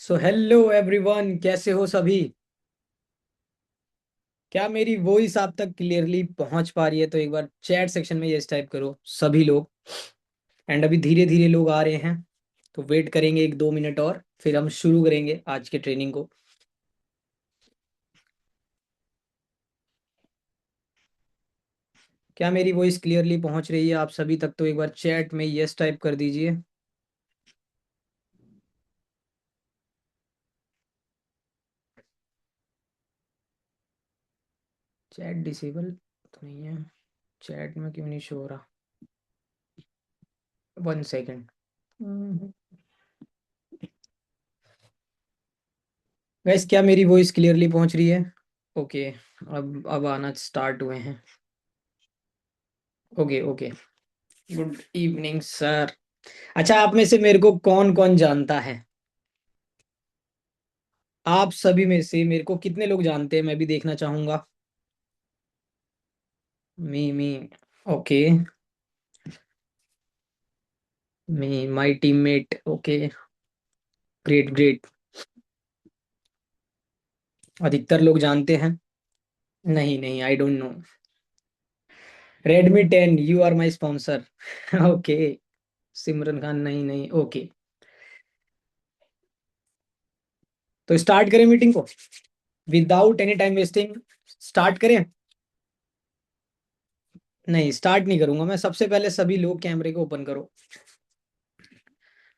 So hello everyone, कैसे हो सभी। क्या मेरी वॉइस आप तक क्लियरली पहुंच पा रही है? तो एक बार चैट सेक्शन में यस टाइप करो सभी लोग। एंड अभी धीरे धीरे लोग आ रहे हैं, तो वेट करेंगे 1-2 मिनट और फिर हम शुरू करेंगे आज के ट्रेनिंग को। क्या मेरी वॉइस क्लियरली पहुंच रही है आप सभी तक? तो एक बार चैट में यस टाइप कर दीजिए। चैट डिसेबल तो नहीं है? चैट में क्यों नहीं शो हो रहा? 1 सेकेंड। गैस, क्या मेरी वॉइस क्लियरली पहुंच रही है? ओके। अब आना स्टार्ट हुए हैं। Okay okay. Good evening sir. अच्छा, आप में से मेरे को कौन कौन जानता है? आप सभी में से मेरे को कितने लोग जानते हैं, मैं भी देखना चाहूंगा। Me okay. Me my teammate okay. Great great. अधिकतर लोग जानते हैं। नहीं नहीं, I don't know. Redmi 10, you are my sponsor. Okay. Simran Khan, नहीं नहीं, ओके। तो स्टार्ट करें मीटिंग को without any time wasting. Start करें? नहीं, स्टार्ट नहीं करूंगा मैं। सबसे पहले सभी लोग कैमरे को ओपन करो।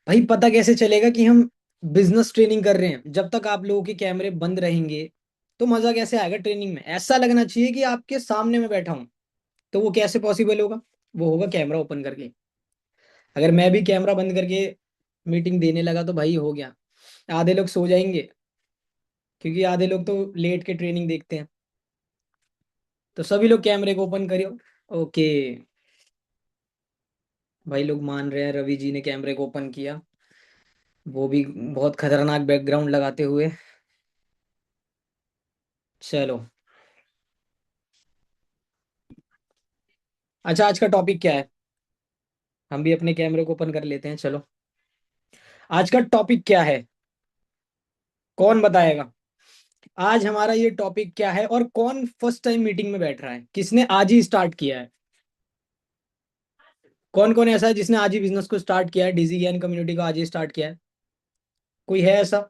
भाई, पता कैसे चलेगा कि हम बिजनेस ट्रेनिंग कर रहे हैं जब तक आप लोगों के कैमरे बंद रहेंगे? तो मजा कैसे आएगा ट्रेनिंग में? ऐसा लगना चाहिए कि आपके सामने में बैठा हूं। तो वो कैसे पॉसिबल होगा? वो होगा कैमरा ओपन करके। अगर मैं भी कैमरा बंद करके मीटिंग देने लगा तो भाई हो गया। आधे लोग सो जाएंगे, क्योंकि आधे लोग तो लेट के ट्रेनिंग देखते हैं। तो सभी लोग कैमरे को ओपन करियो। ओके। भाई लोग मान रहे हैं, रवि जी ने कैमरे को ओपन किया, वो भी बहुत खतरनाक बैकग्राउंड लगाते हुए। चलो। अच्छा, आज का टॉपिक क्या है? हम भी अपने कैमरे को ओपन कर लेते हैं, चलो। आज का टॉपिक क्या है? कौन बताएगा? आज हमारा ये टॉपिक क्या है, और कौन फर्स्ट टाइम मीटिंग में बैठ रहा है? किसने आज ही स्टार्ट किया है? कौन कौन ऐसा है जिसने आज ही बिजनेस को स्टार्ट किया है, डिजी ज्ञान कम्युनिटी को आज ही स्टार्ट किया है? कोई है ऐसा?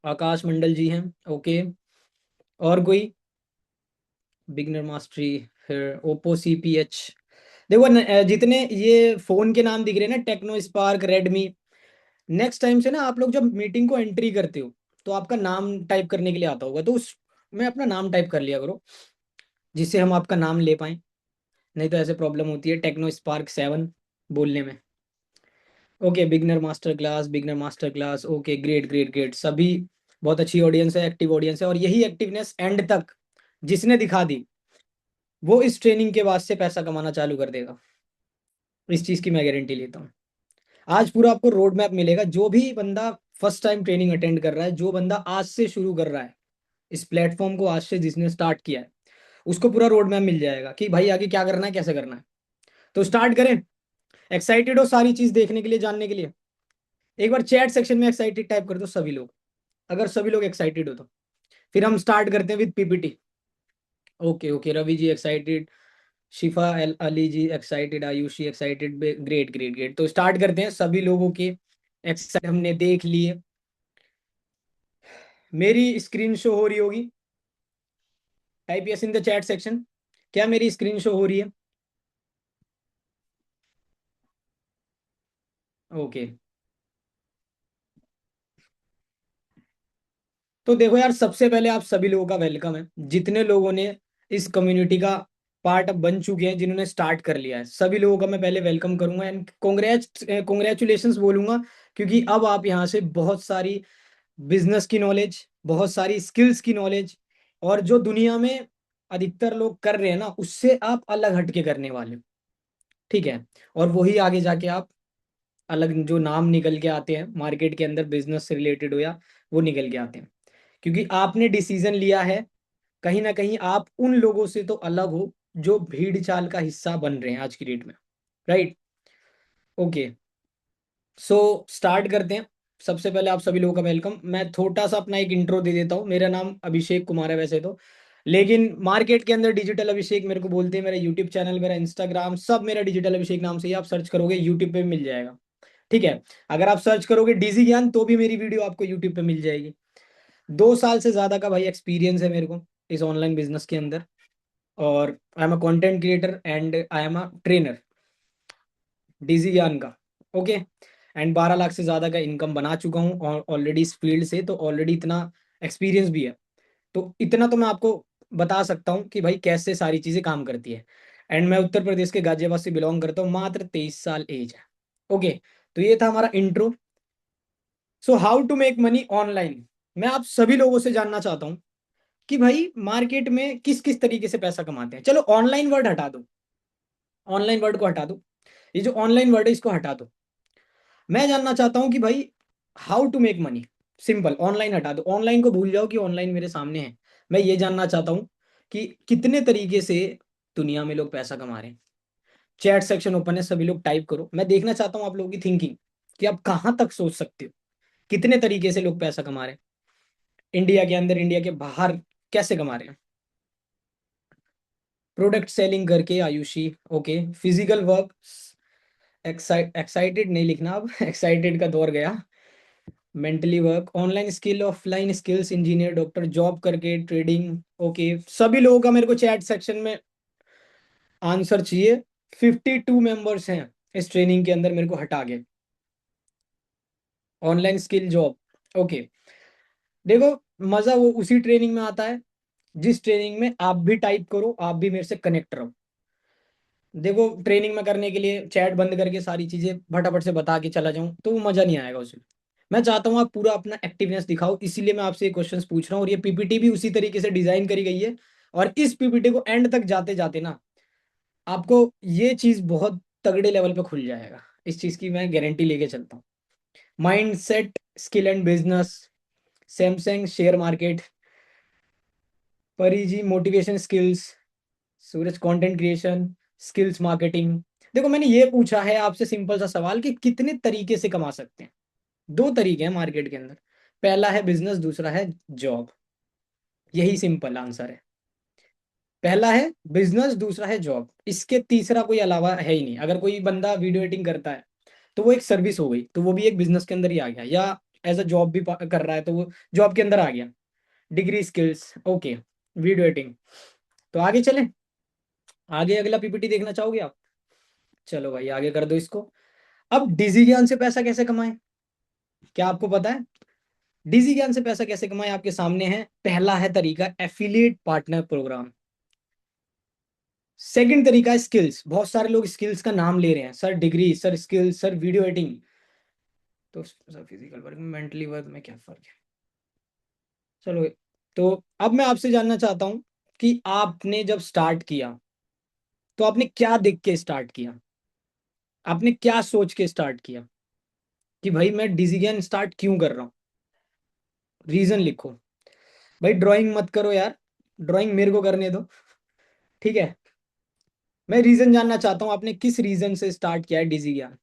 आकाश मंडल जी हैं। ओके। और कोई? Beginner mastery. फिर ओप्पो CPH। देखो जितने ये फोन के नाम दिख रहे हैं ना, Tecno Spark, Redmi. Next time से ना, आप लोग जब मीटिंग को एंट्री करते हो तो आपका नाम टाइप करने के लिए आता होगा, तो उस में अपना नाम टाइप कर लिया करो, जिससे हम आपका नाम ले पाए। नहीं तो ऐसे प्रॉब्लम होती है टेक्नो स्पार्क 7 बोलने में। Okay, beginner master class, okay, great great great सभी। बहुत अच्छी ऑडियंस है, एक्टिव ऑडियंस है, और यही एक्टिवनेस एंड तक जिसने दिखा दी, वो इस ट्रेनिंग के बाद से पैसा कमाना चालू कर देगा। इस चीज की मैं गारंटी लेता हूँ। आज पूरा आपको रोड मैप मिलेगा। जो भी बंदा फर्स्ट टाइम ट्रेनिंग अटेंड कर रहा है, जो बंदा आज से शुरू कर रहा है इस प्लेटफॉर्म को, आज से जिसने स्टार्ट किया है, उसको पूरा रोड मैप मिल जाएगा कि भाई आगे क्या करना है, कैसे करना है। तो स्टार्ट करें। एक्साइटेड हो सारी चीज देखने के लिए, जानने के लिए? एक बार चैट सेक्शन में एक्साइटेड टाइप कर दो सभी लोग, अगर सभी लोग एक्साइटेड हो तो। फिर हम स्टार्ट करते हैं with PPT। Okay okay, Ravi ji excited, Shifa Ali ji excited, Aayushi excited, great great great. तो स्टार्ट करते हैं सभी लोगों के। एक्साइट हमने देख लिए। मेरी स्क्रीन शो हो रही होगी? Type yes in the chat section. क्या मेरी स्क्रीन शो हो रही है? ओके। तो देखो यार, सबसे पहले आप सभी लोगों का वेलकम है, जितने लोगों ने इस कम्युनिटी का पार्ट अब बन चुके हैं, जिन्होंने स्टार्ट कर लिया है, सभी लोगों का मैं पहले वेलकम करूंगा एंड कॉन्ग्रेचुलेशंस बोलूंगा। क्योंकि अब आप यहाँ से बहुत सारी बिजनेस की नॉलेज, बहुत सारी स्किल्स की नॉलेज, और जो दुनिया में अधिकतर लोग कर रहे हैं ना, उससे आप अलग हटके करने वाले हो। ठीक है? और वही आगे जाके आप अलग जो नाम निकल के आते हैं मार्केट के अंदर, बिजनेस से रिलेटेड हो या वो निकल के आते हैं। क्योंकि आपने डिसीजन लिया है, कहीं ना कहीं आप उन लोगों से तो अलग हो जो भीड़ चाल का हिस्सा बन रहे हैं आज की डेट में। राइट? ओके। सो स्टार्ट करते हैं। सबसे पहले आप सभी लोगों का वेलकम। मैं छोटा सा अपना एक इंट्रो दे देता हूँ। मेरा नाम अभिषेक कुमार है वैसे तो, लेकिन मार्केट के अंदर डिजिटल अभिषेक मेरे को बोलते हैं। मेरा यूट्यूब चैनल, मेरा इंस्टाग्राम, सब मेरा डिजिटल अभिषेक नाम से ही आप सर्च करोगे यूट्यूब पे भी मिल जाएगा। ठीक है। अगर आप सर्च करोगे डीजी ज्ञान तो भी मेरी वीडियो आपको यूट्यूब पे मिल जाएगी। 2 साल से ज्यादा का भाई एक्सपीरियंस है मेरे को इस ऑनलाइन बिजनेस के अंदर। और I am a content creator and I am a trainer DG ज्ञान का। ओके। एंड 12 लाख से ज्यादा का इनकम बना चुका हूँ और ऑलरेडी इस फील्ड से, तो ऑलरेडी इतना एक्सपीरियंस भी है। तो इतना तो मैं आपको बता सकता हूँ कि भाई कैसे सारी चीजें काम करती है। एंड मैं उत्तर प्रदेश के गाजियाबाद से बिलोंग करता हूँ, मात्र 23 साल एज है। ओके। तो ये था हमारा intro. So how to make money online. मैं आप सभी लोगों से जानना चाहता हूँ कि भाई मार्केट में किस किस तरीके से पैसा कमाते हैं। चलो ऑनलाइन वर्ड हटा दो, ऑनलाइन वर्ड को हटा दो, ये जो ऑनलाइन वर्ड है इसको हटा दो। मैं जानना चाहता हूँ कि भाई how to make money. Simple, online हटा दो, ऑनलाइन को भूल जाओ कि ऑनलाइन मेरे सामने है। मैं ये जानना चाहता हूँ कि कितने तरीके से दुनिया में लोग पैसा कमा रहे हैं। चैट सेक्शन ओपन है, सभी लोग टाइप करो। मैं देखना चाहता हूँ आप लोगों की थिंकिंग कि आप कहाँ तक सोच सकते हो। कितने तरीके से लोग पैसा कमा रहे हैं, इंडिया के अंदर, इंडिया के बाहर कैसे कमा रहे हैं। प्रोडक्ट सेलिंग करके Ayushi. Okay. Physical work, excited नहीं लिखना अब एक्साइटेड का दौर गया। Mentally work, online skill, offline skills, engineer, doctor, job करके, ट्रेडिंग। ओके। सभी लोगों का मेरे को चैट सेक्शन में आंसर चाहिए। 52 मेंबर्स हैं इस ट्रेनिंग के अंदर, मेरे को हटा के। Online skill job. ओके। देखो, मजा वो उसी ट्रेनिंग में आता है जिस ट्रेनिंग में आप भी टाइप करो, आप भी मेरे से कनेक्ट रहो। देखो, ट्रेनिंग में करने के लिए चैट बंद करके सारी चीजें फटाफट से बता के चला जाऊं तो वो मजा नहीं आएगा उसमें। मैं चाहता हूँ आप पूरा अपना एक्टिवनेस दिखाओ, इसीलिए मैं आपसे ये क्वेश्चंस पूछ रहा हूँ। और ये पीपीटी भी उसी तरीके से डिजाइन करी गई है। और इस पीपीटी को एंड तक जाते जाते ना आपको ये चीज बहुत तगड़े लेवल पे खुल जाएगा। इस चीज की मैं गारंटी लेके चलता हूँ। Mind set, skill and business, Samsung share market, परी जी मोटिवेशन स्किल्स, सूरज कंटेंट क्रिएशन, स्किल्स मार्केटिंग। देखो, मैंने ये पूछा है आपसे सिंपल सा सवाल कि कितने तरीके से कमा सकते हैं। 2 तरीके हैं मार्केट के अंदर, पहला है बिजनेस, दूसरा है जॉब। यही सिंपल आंसर है। पहला है बिजनेस, दूसरा है जॉब, इसके तीसरा कोई अलावा है ही नहीं। अगर कोई बंदा वीडियो एडिटिंग करता है तो वो एक सर्विस हो गई, तो वो भी एक बिजनेस के अंदर ही आ गया। या एज अ जॉब भी कर रहा है तो वो जॉब के अंदर आ गया। Degree, skills. Okay. Video editing. तो आगे चलें, आगे अगला पीपीटी देखना चाहोगे आप? चलो भाई आगे कर दो इसको। अब डिजी ज्ञान से पैसा कैसे कमाएं, क्या आपको पता है? डिजी ज्ञान से पैसा कैसे कमाएं आपके सामने है। पहला है तरीका एफिलिएट पार्टनर प्रोग्राम। सेकंड तरीका है स्किल्स। बहुत सारे लोग स्किल्स का नाम ले रहे हैं, sir degree, sir skills, sir video editing. तो सर फिजिकल वर्क में, मेंटली वर्क में क्या फर्क है? चलो, तो अब मैं आपसे जानना चाहता हूं कि आपने जब स्टार्ट किया तो आपने क्या देख के स्टार्ट किया, आपने क्या सोच के स्टार्ट किया कि भाई मैं डिसीजन स्टार्ट क्यों कर रहा हूँ। रीजन लिखो। भाई ड्राइंग मत करो यार, ड्राइंग मेरे को करने दो। ठीक है। मैं रीजन जानना चाहता हूँ आपने किस रीजन से स्टार्ट किया है डिजी ज्ञान।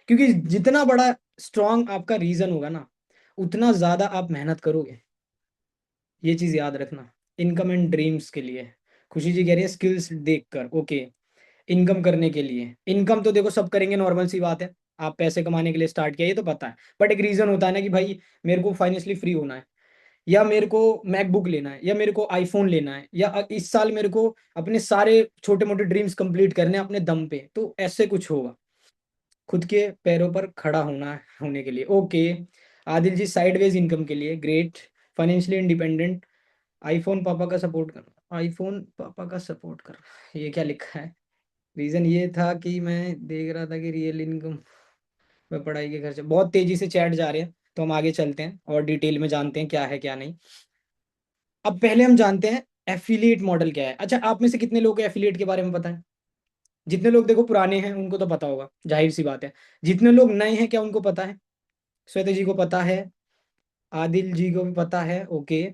क्योंकि जितना बड़ा स्ट्रांग आपका रीजन होगा ना, उतना ज्यादा आप मेहनत करोगे। ये चीज याद रखना। इनकम एंड ड्रीम्स के लिए खुशी जी कह रही है स्किल्स देखकर। ओके। इनकम करने के लिए, इनकम तो देखो सब करेंगे, नॉर्मल सी बात है। आप पैसे कमाने के लिए स्टार्ट किया ये तो पता है। बट एक रीजन होता है ना कि भाई मेरे को फाइनेंशियली फ्री होना है, या मेरे को मैकबुक लेना है, या मेरे को आईफोन लेना है, या इस साल मेरे को अपने सारे छोटे मोटे ड्रीम्स कंप्लीट करने हैं अपने दम पे, तो ऐसे कुछ होगा। खुद के पैरों पर खड़ा होना होने के लिए। ओके। आदिल जी साइडवेज इनकम के लिए, ग्रेट। फाइनेंशियली इंडिपेंडेंट, आईफोन पापा का सपोर्ट कर, आईफोन पापा का सपोर्ट कर, ये क्या लिखा है? रीजन ये था कि मैं देख रहा था कि रियल इनकम में पढ़ाई के खर्चे। बहुत तेजी से चैट जा रहे हैं, तो हम आगे चलते हैं और डिटेल में जानते हैं क्या है क्या नहीं। अब पहले हम जानते हैं एफिलिएट मॉडल क्या है। अच्छा, आप में से कितने लोग एफिलिएट के बारे में पता है? जितने लोग देखो पुराने हैं उनको तो पता होगा, जाहिर सी बात है। जितने लोग नए हैं क्या उनको पता है? श्वेता जी को पता है, आदिल जी को भी पता है। ओके।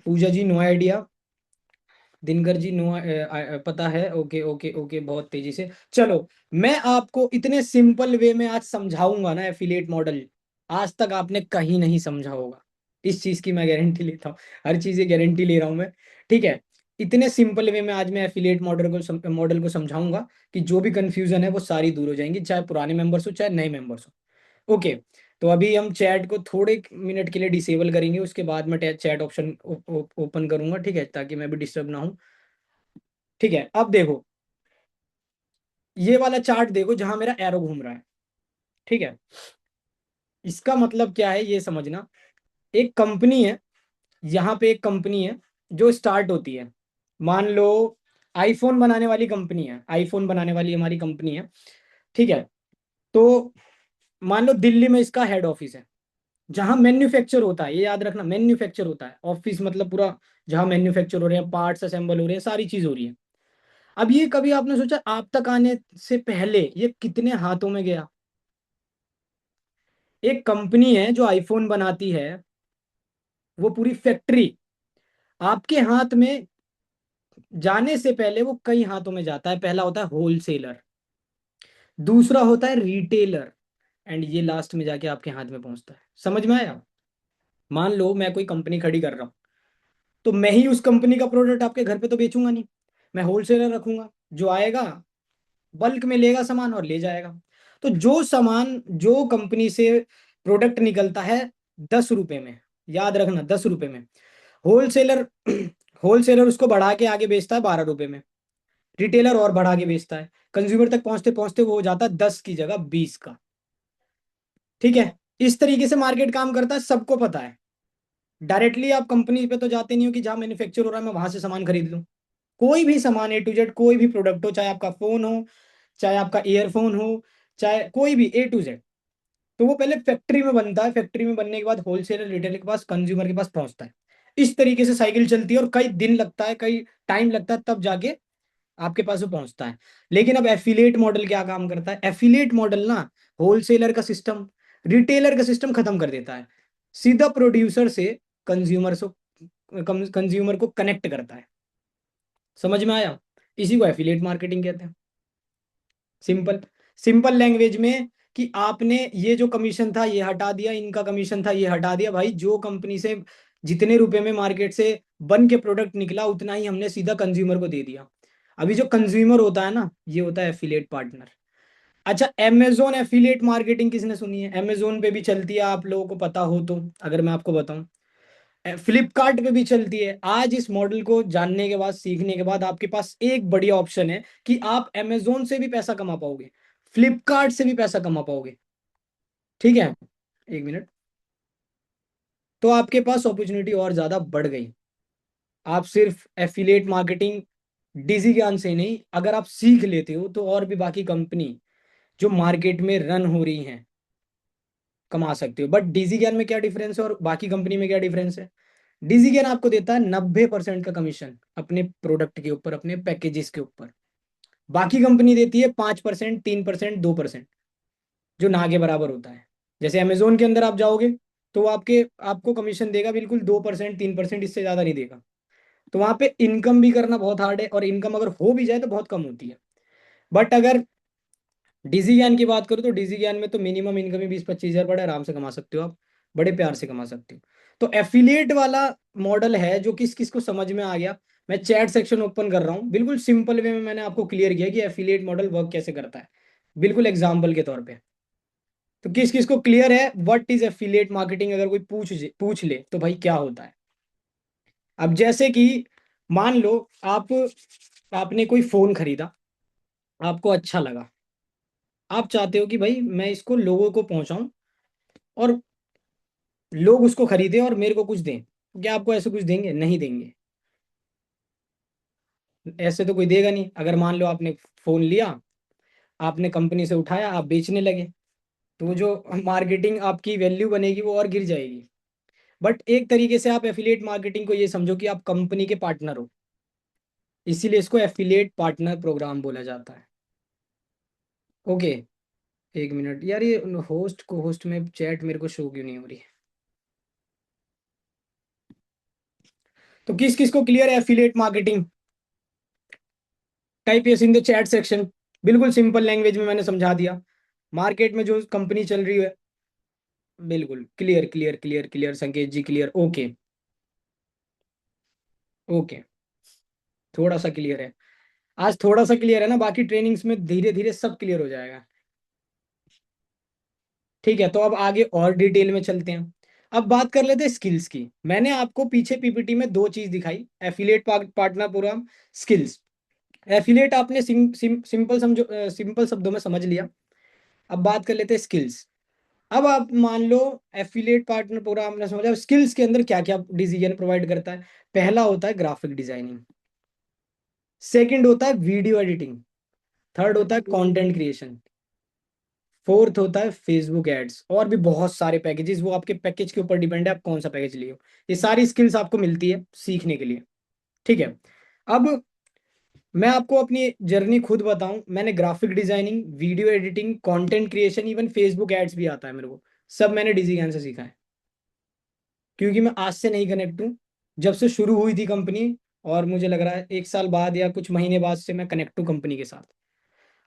पूजा जी no idea, Dinkar ji no पता है। ओके ओके ओके, बहुत तेजी से। चलो, मैं आपको इतने सिंपल वे में आज समझाऊंगा ना एफिलिएट मॉडल, आज तक आपने कहीं नहीं समझा होगा। इस चीज की मैं गारंटी लेता हूँ, हर चीज की गारंटी ले रहा हूँ मैं। ठीक है, इतने सिंपल वे में आज मैं एफिलिएट मॉडल को समझाऊंगा कि जो भी कंफ्यूजन है वो सारी दूर हो जाएंगी, चाहे पुराने मेंबर्स हो चाहे नए मेंबर्स हो। ओके, तो अभी हम चैट को थोड़े मिनट के लिए डिसेबल करेंगे, उसके बाद मैं चैट ऑप्शन ओपन करूंगा, ठीक है, ताकि मैं भी डिस्टर्ब ना हूँ। ठीक है, अब देखो ये वाला चार्ट देखो जहां मेरा एरो घूम रहा है। ठीक है, इसका मतलब क्या है ये समझना। एक कंपनी है, यहाँ पे एक कंपनी है जो स्टार्ट होती है, मान लो आईफोन बनाने वाली कंपनी है, आईफोन बनाने वाली हमारी कंपनी है। ठीक है, तो मान लो दिल्ली में इसका हेड ऑफिस है, जहां मैन्युफैक्चर होता है, ये याद रखना, मैन्युफैक्चर होता है, ऑफिस मतलब पूरा जहां मैन्युफैक्चर हो रहे हैं, पार्ट्स असेंबल हो रहे हैं, सारी चीज हो रही है। अब ये कभी आपने सोचा आप तक आने से पहले ये कितने हाथों में गया? एक कंपनी है जो आईफोन बनाती है, वो पूरी फैक्ट्री आपके हाथ में जाने से पहले वो कई हाथों में जाता है। पहला होता है होलसेलर, दूसरा होता है रिटेलर, एंड ये लास्ट में जाके आपके हाथ में पहुंचता है। समझ में आया? मान लो मैं कोई कंपनी खड़ी कर रहा हूं, तो मैं ही उस कंपनी का प्रोडक्ट आपके घर पे तो बेचूंगा नहीं, मैं होलसेलर रखूंगा, जो आएगा बल्क में लेगा सामान और ले जाएगा। तो जो सामान जो कंपनी से प्रोडक्ट निकलता है 10 रुपए में, याद रखना 10 रुपए में, होलसेलर होलसेलर उसको बढ़ा के आगे बेचता है 12 रुपए में, रिटेलर और बढ़ा के बेचता है, कंज्यूमर तक पहुंचते पहुंचते वो हो जाता है 10 की जगह 20 का। ठीक है, इस तरीके से मार्केट काम करता है, सबको पता है। डायरेक्टली आप कंपनी पे तो जाते नहीं हो कि जहां मैन्युफैक्चर हो रहा है मैं वहां से सामान खरीद लूं। कोई भी सामान A to Z, कोई भी प्रोडक्ट हो, चाहे आपका फोन हो, चाहे आपका ईयरफोन हो, चाहे कोई भी A to Z, तो वो पहले फैक्ट्री में बनता है, फैक्ट्री में बनने के बाद होलसेलर रिटेलर के पास कंज्यूमर के पास पहुंचता है। इस तरीके से साइकिल चलती है और कई दिन लगता है, कई टाइम लगता है, तब जाके आपके पास वो पहुंचता है। लेकिन अब एफिलिएट मॉडल क्या काम करता है? एफिलिएट मॉडल ना होलसेलर का सिस्टम, रिटेलर का सिस्टम खत्म कर देता है, सीधा प्रोड्यूसर से कंज्यूमर से कंज्यूमर को कनेक्ट करता है। समझ में आया? इसी को एफिलिएट मार्केटिंग कहते हैं। सिंपल, सिंपल लैंग्वेज में कि आपने ये जो कमीशन था ये हटा दिया, इनका कमीशन था ये हटा दिया, भाई जो कंपनी से जितने रुपए में मार्केट से बन के प्रोडक्ट निकला उतना ही हमने सीधा कंज्यूमर को दे दिया। अभी जो कंज्यूमर होता है ना, ये होता है एफिलिएट पार्टनर। अच्छा, अमेजोन एफिलिएट मार्केटिंग किसने सुनी है? अमेजोन पे भी चलती है, आप लोगों को पता हो तो, अगर मैं आपको बताऊं फ्लिपकार्ट पे भी चलती है। आज इस मॉडल को जानने के बाद, सीखने के बाद, आपके पास एक बढ़िया ऑप्शन है कि आप अमेजोन से भी पैसा कमा पाओगे, फ्लिपकार्ट से भी पैसा कमा पाओगे। ठीक है, एक मिनट। तो आपके पास अपॉर्चुनिटी और ज्यादा बढ़ गई। आप सिर्फ एफिलिएट मार्केटिंग डिजी ज्ञान से नहीं, अगर आप सीख लेते हो तो और भी बाकी कंपनी जो मार्केट में रन हो रही हैं कमा सकते हो। बट डिजी ज्ञान में क्या डिफरेंस है और बाकी कंपनी में क्या डिफरेंस है? डिजी ज्ञान आपको देता है 90% का कमीशन अपने प्रोडक्ट के ऊपर, अपने पैकेजेस के ऊपर। बाकी कंपनी देती है 5%, 3%, 2%, जो ना के बराबर होता है। जैसे अमेजोन के अंदर आप जाओगे तो वो आपको कमीशन देगा बिल्कुल 2%, 3%, इससे ज्यादा नहीं देगा। तो वहां पे इनकम भी करना बहुत हार्ड है, और इनकम अगर हो भी जाए तो बहुत कम होती है। बट अगर डिजी ज्ञान की बात करूँ तो डिजी ज्ञान में तो मिनिमम इनकम ही 20-25 हज़ार बड़े आराम से कमा सकते हो आप, बड़े प्यार से कमा सकते हो। तो एफिलिएट वाला मॉडल है जो किस किस को समझ में आ गया। मैं चैट सेक्शन ओपन कर रहा हूँ, बिल्कुल सिंपल वे में मैंने आपको क्लियर किया कि एफिलिएट मॉडल वर्क कैसे करता है, बिल्कुल एग्जाम्पल के तौर पे। तो किस किस को क्लियर है व्हाट इज एफिलिएट मार्केटिंग? अगर कोई पूछ ले तो भाई क्या होता है। अब जैसे कि मान लो आप आपने कोई फोन खरीदा, आपको अच्छा लगा, आप चाहते हो कि भाई मैं इसको लोगों को पहुंचाऊं और लोग उसको खरीदें और मेरे को कुछ दें। क्या आपको ऐसे कुछ देंगे? नहीं देंगे, ऐसे तो कोई देगा नहीं। अगर मान लो आपने फोन लिया, आपने कंपनी से उठाया, आप बेचने लगे, तो वो जो मार्केटिंग आपकी वैल्यू बनेगी वो और गिर जाएगी। बट एक तरीके से आप एफिलिएट मार्केटिंग को ये समझो कि आप कंपनी के पार्टनर हो, इसीलिए इसको एफिलिएट पार्टनर प्रोग्राम बोला जाता है। ओके, एक मिनट यार, ये होस्ट को होस्ट में चैट मेरे को शो क्यों नहीं हो रही है? तो किस किस को क्लियर है affiliate marketing? Type yes in the chat section. बिल्कुल सिंपल लैंग्वेज में मैंने समझा दिया। मार्केट में जो कंपनी चल रही है, बिल्कुल क्लियर क्लियर क्लियर क्लियर संकेत जी, क्लियर, ओके। ओके, थोड़ा सा क्लियर है। आज थोड़ा सा क्लियर है ना, बाकी ट्रेनिंग्स में धीरे धीरे सब क्लियर हो जाएगा। ठीक है, तो अब आगे और डिटेल में चलते हैं। अब बात कर लेते हैं स्किल्स की। मैंने आपको पीछे पीपीटी में दो चीज दिखाई, affiliate partner program, skills. Affiliate आपने सिंपल समझो, सिंपल शब्दों में समझ लिया। अब बात कर लेते हैं स्किल्स। अब आप मान लो एफिलिएट पार्टनर प्रोग्राम ने समझा, स्किल्स के अंदर क्या क्या डिसीजन प्रोवाइड करता है। पहला होता है ग्राफिक डिजाइनिंग, सेकंड होता है वीडियो एडिटिंग, थर्ड होता है कंटेंट क्रिएशन, फोर्थ होता है फेसबुक एड्स। और भी बहुत सारे पैकेजेस, वो आपके पैकेज के ऊपर डिपेंड है आप कौन सा पैकेज लिए हो। ये सारी स्किल्स आपको मिलती है सीखने के लिए। ठीक है। अब मैं आपको अपनी जर्नी खुद बताऊं, मैंने graphic designing, video editing, content creation, even Facebook ads भी आता है मेरे को, सब मैंने डिजीगैन से सीखा है। क्योंकि मैं आज से नहीं कनेक्ट हूँ, जब से शुरू हुई थी कंपनी, और मुझे लग रहा है 1 साल बाद या कुछ महीने बाद से मैं कनेक्ट हूँ कंपनी के साथ।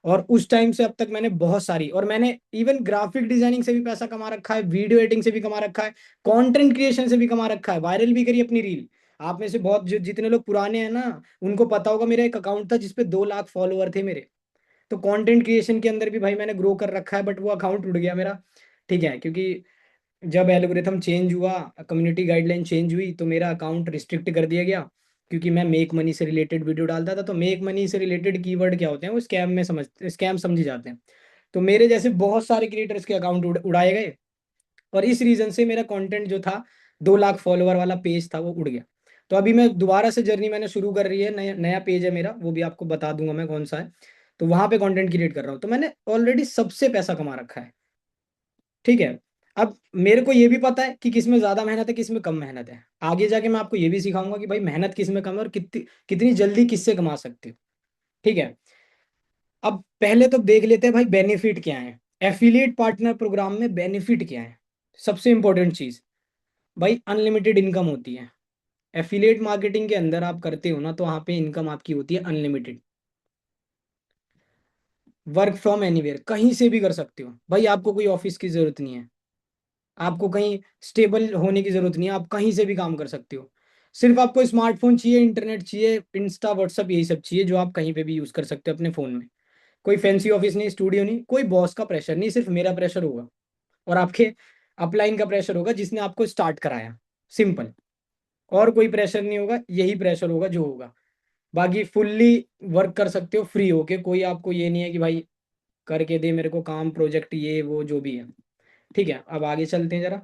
और उस टाइम से अब तक मैंने बहुत सारी, और मैंने इवन ग्राफिक डिजाइनिंग से भी पैसा कमा रखा है, वीडियो एडिटिंग से भी कमा रखा है, कंटेंट क्रिएशन से भी कमा रखा है, वायरल भी करी अपनी रील। आप में से बहुत जितने लोग पुराने हैं ना, उनको पता होगा, मेरा एक अकाउंट था जिसपे 2 लाख फॉलोअर थे मेरे। तो कंटेंट क्रिएशन के अंदर भी भाई मैंने ग्रो कर रखा है, बट वो अकाउंट उड़ गया मेरा। ठीक है, क्योंकि जब एल्गोरिथम चेंज हुआ, कम्युनिटी गाइडलाइन चेंज हुई, तो मेरा अकाउंट रिस्ट्रिक्ट कर दिया गया। क्योंकि मैं मेक मनी से रिलेटेड वीडियो डालता था, तो मेक मनी से रिलेटेड कीवर्ड क्या होते हैं, वो स्कैम समझे जाते हैं। तो मेरे जैसे बहुत सारे क्रिएटर्स के अकाउंट उड़ाए गए, और इस रीजन से मेरा कंटेंट जो था, 2 लाख फॉलोअर वाला पेज था, वो उड़ गया। तो अभी मैं दोबारा से जर्नी मैंने शुरू कर रही है, नया नया पेज है मेरा, वो भी आपको बता दूंगा मैं कौन सा है। तो वहां पे कंटेंट क्रिएट कर रहा हूँ, तो मैंने ऑलरेडी सबसे पैसा कमा रखा है। ठीक है। अब मेरे को ये भी पता है कि किस में ज्यादा मेहनत है, किस में कम मेहनत है। आगे जाके मैं आपको ये भी सिखाऊंगा कि भाई मेहनत किस में कम है, और कितनी कितनी जल्दी किससे कमा सकते हो। ठीक है। अब पहले तो देख लेते हैं भाई बेनिफिट क्या है। एफिलिएट पार्टनर प्रोग्राम में बेनिफिट क्या है। सबसे इंपॉर्टेंट चीज, भाई अनलिमिटेड इनकम होती है। एफिलिएट मार्केटिंग के अंदर आप करते हो ना, तो वहां पे इनकम आपकी होती है अनलिमिटेड। वर्क फ्रॉम एनीवेयर, कहीं से भी कर सकते हो भाई, आपको कोई ऑफिस की जरूरत नहीं है, आपको कहीं स्टेबल होने की जरूरत नहीं है, आप कहीं से भी काम कर सकते हो। सिर्फ आपको स्मार्टफोन चाहिए, इंटरनेट चाहिए, इंस्टा व्हाट्सअप यही सब चाहिए, जो आप कहीं पे भी यूज कर सकते हो अपने फोन में। कोई फैंसी ऑफिस नहीं, स्टूडियो नहीं, कोई बॉस का प्रेशर नहीं, सिर्फ मेरा प्रेशर होगा, और आपके अपलाइन का प्रेशर होगा जिसने आपको स्टार्ट कराया। सिंपल। और कोई प्रेशर नहीं होगा, यही प्रेशर होगा जो होगा। बाकी फुल्ली वर्क कर सकते हो फ्री होके, कोई आपको ये नहीं है कि भाई करके दे मेरे को काम, प्रोजेक्ट, ये वो जो भी है। ठीक है, अब आगे चलते हैं जरा।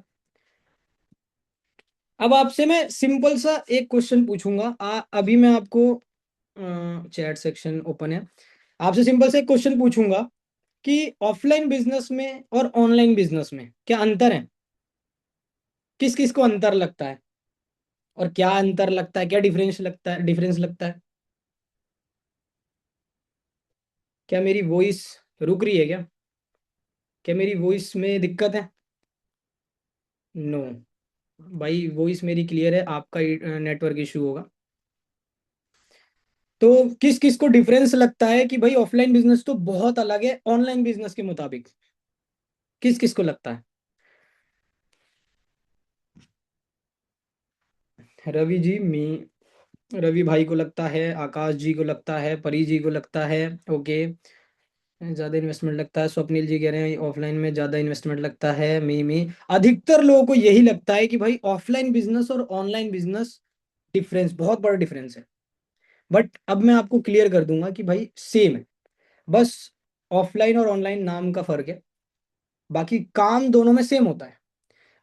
अब आपसे मैं सिंपल सा एक क्वेश्चन पूछूंगा, अभी मैं आपको, चैट सेक्शन ओपन है, आपसे सिंपल से एक क्वेश्चन पूछूंगा कि ऑफलाइन बिजनेस में और ऑनलाइन बिजनेस में क्या अंतर है। किस किस को अंतर लगता है, और क्या अंतर लगता है, क्या डिफरेंस लगता है। क्या मेरी वॉइस रुक रही है क्या, क्या मेरी वॉइस में दिक्कत है। नो, भाई वॉइस मेरी क्लियर है, आपका नेटवर्क इशू होगा। तो किस किस को डिफरेंस लगता है कि भाई ऑफलाइन बिजनेस तो बहुत अलग है ऑनलाइन बिजनेस के मुताबिक, किस किस को लगता है। रवि जी, मी रवि भाई को लगता है, आकाश जी को लगता है, परी जी को लगता है। ओके, ज्यादा इन्वेस्टमेंट लगता है, स्वप्निल जी कह रहे हैं ऑफलाइन में ज्यादा इन्वेस्टमेंट लगता है। मी अधिकतर लोगों को यही लगता है कि भाई ऑफलाइन बिजनेस और ऑनलाइन बिजनेस डिफरेंस, बहुत बड़ा डिफरेंस है। बट अब मैं आपको क्लियर कर दूंगा कि भाई सेम है, बस ऑफलाइन और ऑनलाइन नाम का फर्क है, बाकी काम दोनों में सेम होता है।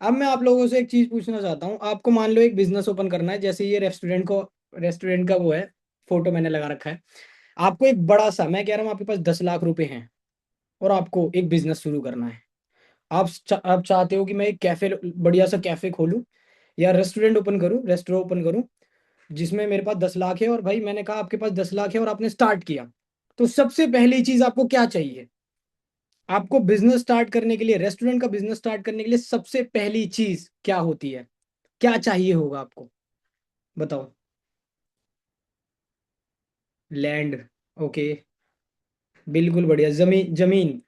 अब मैं आप लोगों से एक चीज पूछना चाहता हूँ, आपको मान लो एक बिजनेस ओपन करना है, जैसे ये रेस्टोरेंट का वो है, फोटो मैंने लगा रखा है। आपको एक बड़ा सा, मैं कह रहा हूँ आपके पास 10 लाख रुपए हैं, और आपको एक बिजनेस शुरू करना है। आप चाहते हो कि मैं एक कैफे, बढ़िया सा कैफे खोलूँ, या रेस्टोरेंट ओपन करूँ, जिसमें मेरे पास 10 लाख है, और भाई मैंने कहा आपके पास 10 लाख है और आपने स्टार्ट किया। तो सबसे पहली चीज आपको क्या चाहिए। आपको बिजनेस स्टार्ट करने के लिए, रेस्टोरेंट का बिजनेस स्टार्ट करने के लिए सबसे पहली चीज क्या होती है, क्या चाहिए होगा आपको, बताओ। लैंड, ओके, बिल्कुल बढ़िया, जमीन जमीन।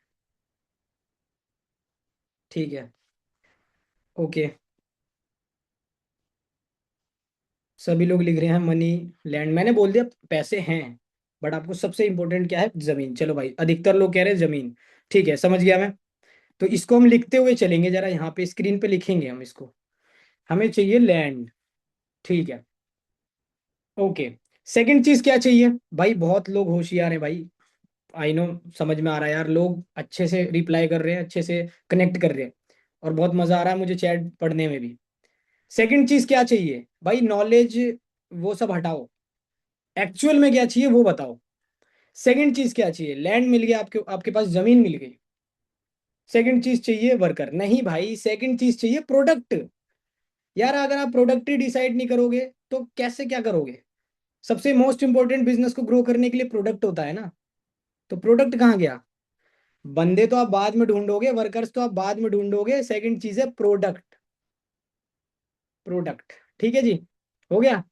ठीक है, ओके, सभी लोग लिख रहे हैं मनी, लैंड, मैंने बोल दिया पैसे हैं, बट आपको सबसे इंपॉर्टेंट क्या है, जमीन। चलो भाई, अधिकतर लोग कह रहे हैं जमीन। ठीक है, समझ गया मैं। तो इसको हम लिखते हुए चलेंगे, जरा यहाँ पे स्क्रीन पे लिखेंगे हम इसको। हमें चाहिए लैंड। ठीक है, ओके। सेकंड चीज क्या चाहिए भाई, बहुत लोग होशियार हैं भाई। आई नो, समझ में आ रहा है यार, लोग अच्छे से रिप्लाई कर रहे हैं, अच्छे से कनेक्ट कर रहे हैं, और बहुत मजा आ रहा है मुझे चैट पढ़ने में भी। सेकंड चीज क्या चाहिए भाई, नॉलेज, वो सब हटाओ, एक्चुअल में क्या चाहिए वो बताओ। सेकंड चीज क्या चाहिए, लैंड मिल गया, आपके आपके पास जमीन मिल गई। सेकंड चीज चाहिए वर्कर, नहीं भाई, सेकंड चीज चाहिए प्रोडक्ट। यार अगर आप प्रोडक्ट ही डिसाइड नहीं करोगे तो कैसे क्या करोगे। सबसे मोस्ट इंपॉर्टेंट बिजनेस को ग्रो करने के लिए प्रोडक्ट होता है ना। तो प्रोडक्ट कहाँ गया। बंदे तो आप बाद में ढूंढोगे, वर्कर्स तो आप बाद में ढूंढोगे, सेकंड चीज है प्रोडक्ट। प्रोडक्ट, ठीक है जी, हो गया।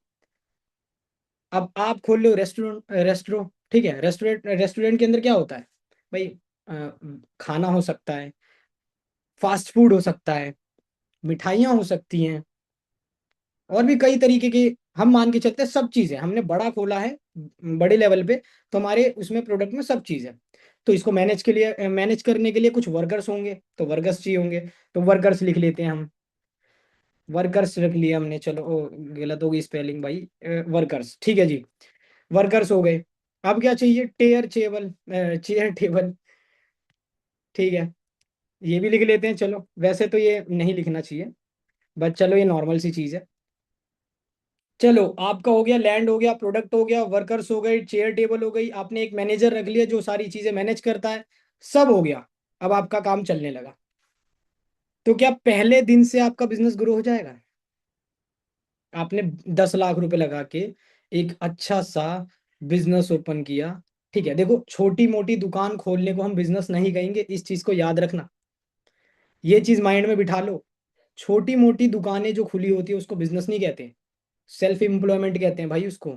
अब आप खोल लो रेस्टोरेंट, रेस्टोरेंट, ठीक है, रेस्टोरेंट, रेस्टोरेंट के अंदर क्या होता है भाई, अ, खाना हो सकता है, फास्ट फूड हो सकता है, मिठाइयाँ हो सकती हैं, और भी कई तरीके के। हम मान के चलते हैं सब चीज़ें, हमने बड़ा खोला है, बड़े लेवल पे, तो हमारे उसमें प्रोडक्ट में सब चीज़ है। तो इसको मैनेज के लिए, मैनेज करने के लिए कुछ वर्कर्स होंगे, तो वर्कर्स चाहिए होंगे, तो वर्कर्स लिख लेते हैं हम। वर्कर्स रख लिया हमने, चलो ओ, गलत हो गई स्पेलिंग भाई, वर्कर्स, ठीक है जी। वर्कर्स हो गए। अब क्या चाहिए, टेयर टेबल, चेयर टेबल, ठीक है, ये भी लिख लेते हैं। चलो वैसे तो ये नहीं लिखना चाहिए, बट चलो ये नॉर्मल सी चीज़ है। चलो आपका हो गया, लैंड हो गया, प्रोडक्ट हो गया, वर्कर्स हो गए, चेयर टेबल हो गई, आपने एक मैनेजर रख लिया जो सारी चीजें मैनेज करता है, सब हो गया। अब आपका काम चलने लगा। तो क्या पहले दिन से आपका बिजनेस ग्रो हो जाएगा। आपने 10 लाख रुपए लगा के एक अच्छा सा बिजनेस ओपन किया। ठीक है, देखो छोटी मोटी दुकान खोलने को हम बिजनेस नहीं कहेंगे, इस चीज को याद रखना, ये चीज माइंड में बिठा लो। छोटी मोटी दुकानें जो खुली होती है उसको बिजनेस नहीं कहते, सेल्फ एम्प्लॉयमेंट कहते हैं भाई उसको।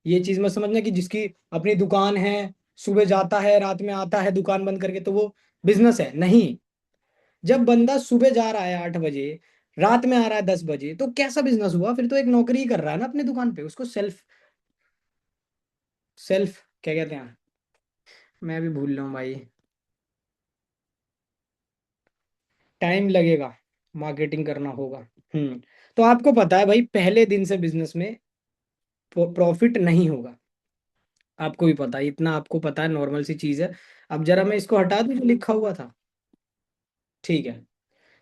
ये चीज मत समझना कि जिसकी अपनी दुकान है, सुबह जाता है रात में आता है दुकान बंद करके, तो वो बिजनेस है, नहीं। जब बंदा सुबह जा रहा है 8 बजे, रात में आ रहा है 10 बजे, तो कैसा बिजनेस हुआ, फिर तो एक नौकरी ही कर रहा है ना अपनी दुकान पे, उसको सेल्फ, सेल्फ क्या कहते हैं, मैं भी भूल रहा हूँ भाई। टाइम लगेगा, मार्केटिंग करना होगा। तो आपको पता है भाई, पहले दिन से बिजनेस में प्रॉफिट नहीं होगा, आपको भी पता है, इतना आपको पता है, नॉर्मल सी चीज है। अब जरा मैं इसको हटा दूं जो लिखा हुआ था, ठीक है।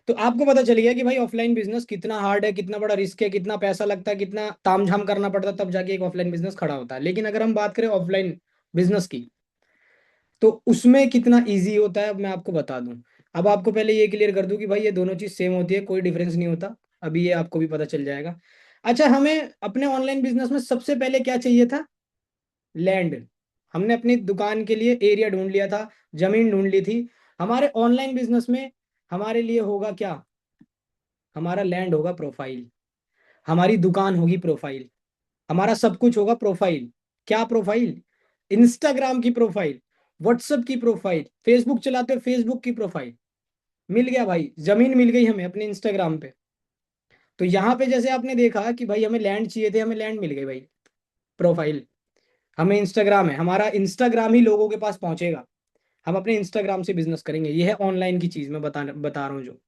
तो आपको पता चल गया कि भाई ऑफलाइन बिजनेस कितना हार्ड है, कितना बड़ा रिस्क है, कितना पैसा लगता है, कितना तामझाम करना पड़ता है, तब जाके एक ऑफलाइन बिजनेस खड़ा होता है। लेकिन अगर हम बात करें ऑफलाइन बिजनेस की, तो उसमें कितना इजी होता है, अब मैं आपको बता दूं। अब आपको पहले ये क्लियर कर दूं कि भाई ये दोनों चीज सेम होती है, कोई डिफरेंस नहीं होता। अभी ये आपको भी पता चल जाएगा। अच्छा, हमें अपने ऑनलाइन बिजनेस में सबसे पहले क्या चाहिए था, लैंड। हमने अपनी दुकान के लिए एरिया ढूंढ लिया था, जमीन ढूंढ ली थी। हमारे ऑनलाइन बिजनेस में हमारे लिए होगा क्या, हमारा लैंड होगा प्रोफाइल, हमारी दुकान होगी प्रोफाइल, हमारा सब कुछ होगा प्रोफाइल। क्या प्रोफाइल, इंस्टाग्राम की प्रोफाइल, व्हाट्सएप की प्रोफाइल, फेसबुक चलाते हो फेसबुक की प्रोफाइल। मिल गया भाई, जमीन मिल गई हमें अपने इंस्टाग्राम पे। तो यहाँ पे जैसे आपने देखा कि भाई हमें लैंड चाहिए थे, हमें लैंड मिल गई भाई, प्रोफाइल। हमें इंस्टाग्राम है, हमारा इंस्टाग्राम ही लोगों के पास पहुंचेगा, हम अपने इंस्टाग्राम से बिजनेस करेंगे। ये है ऑनलाइन की चीज मैं बता रहा हूँ जो।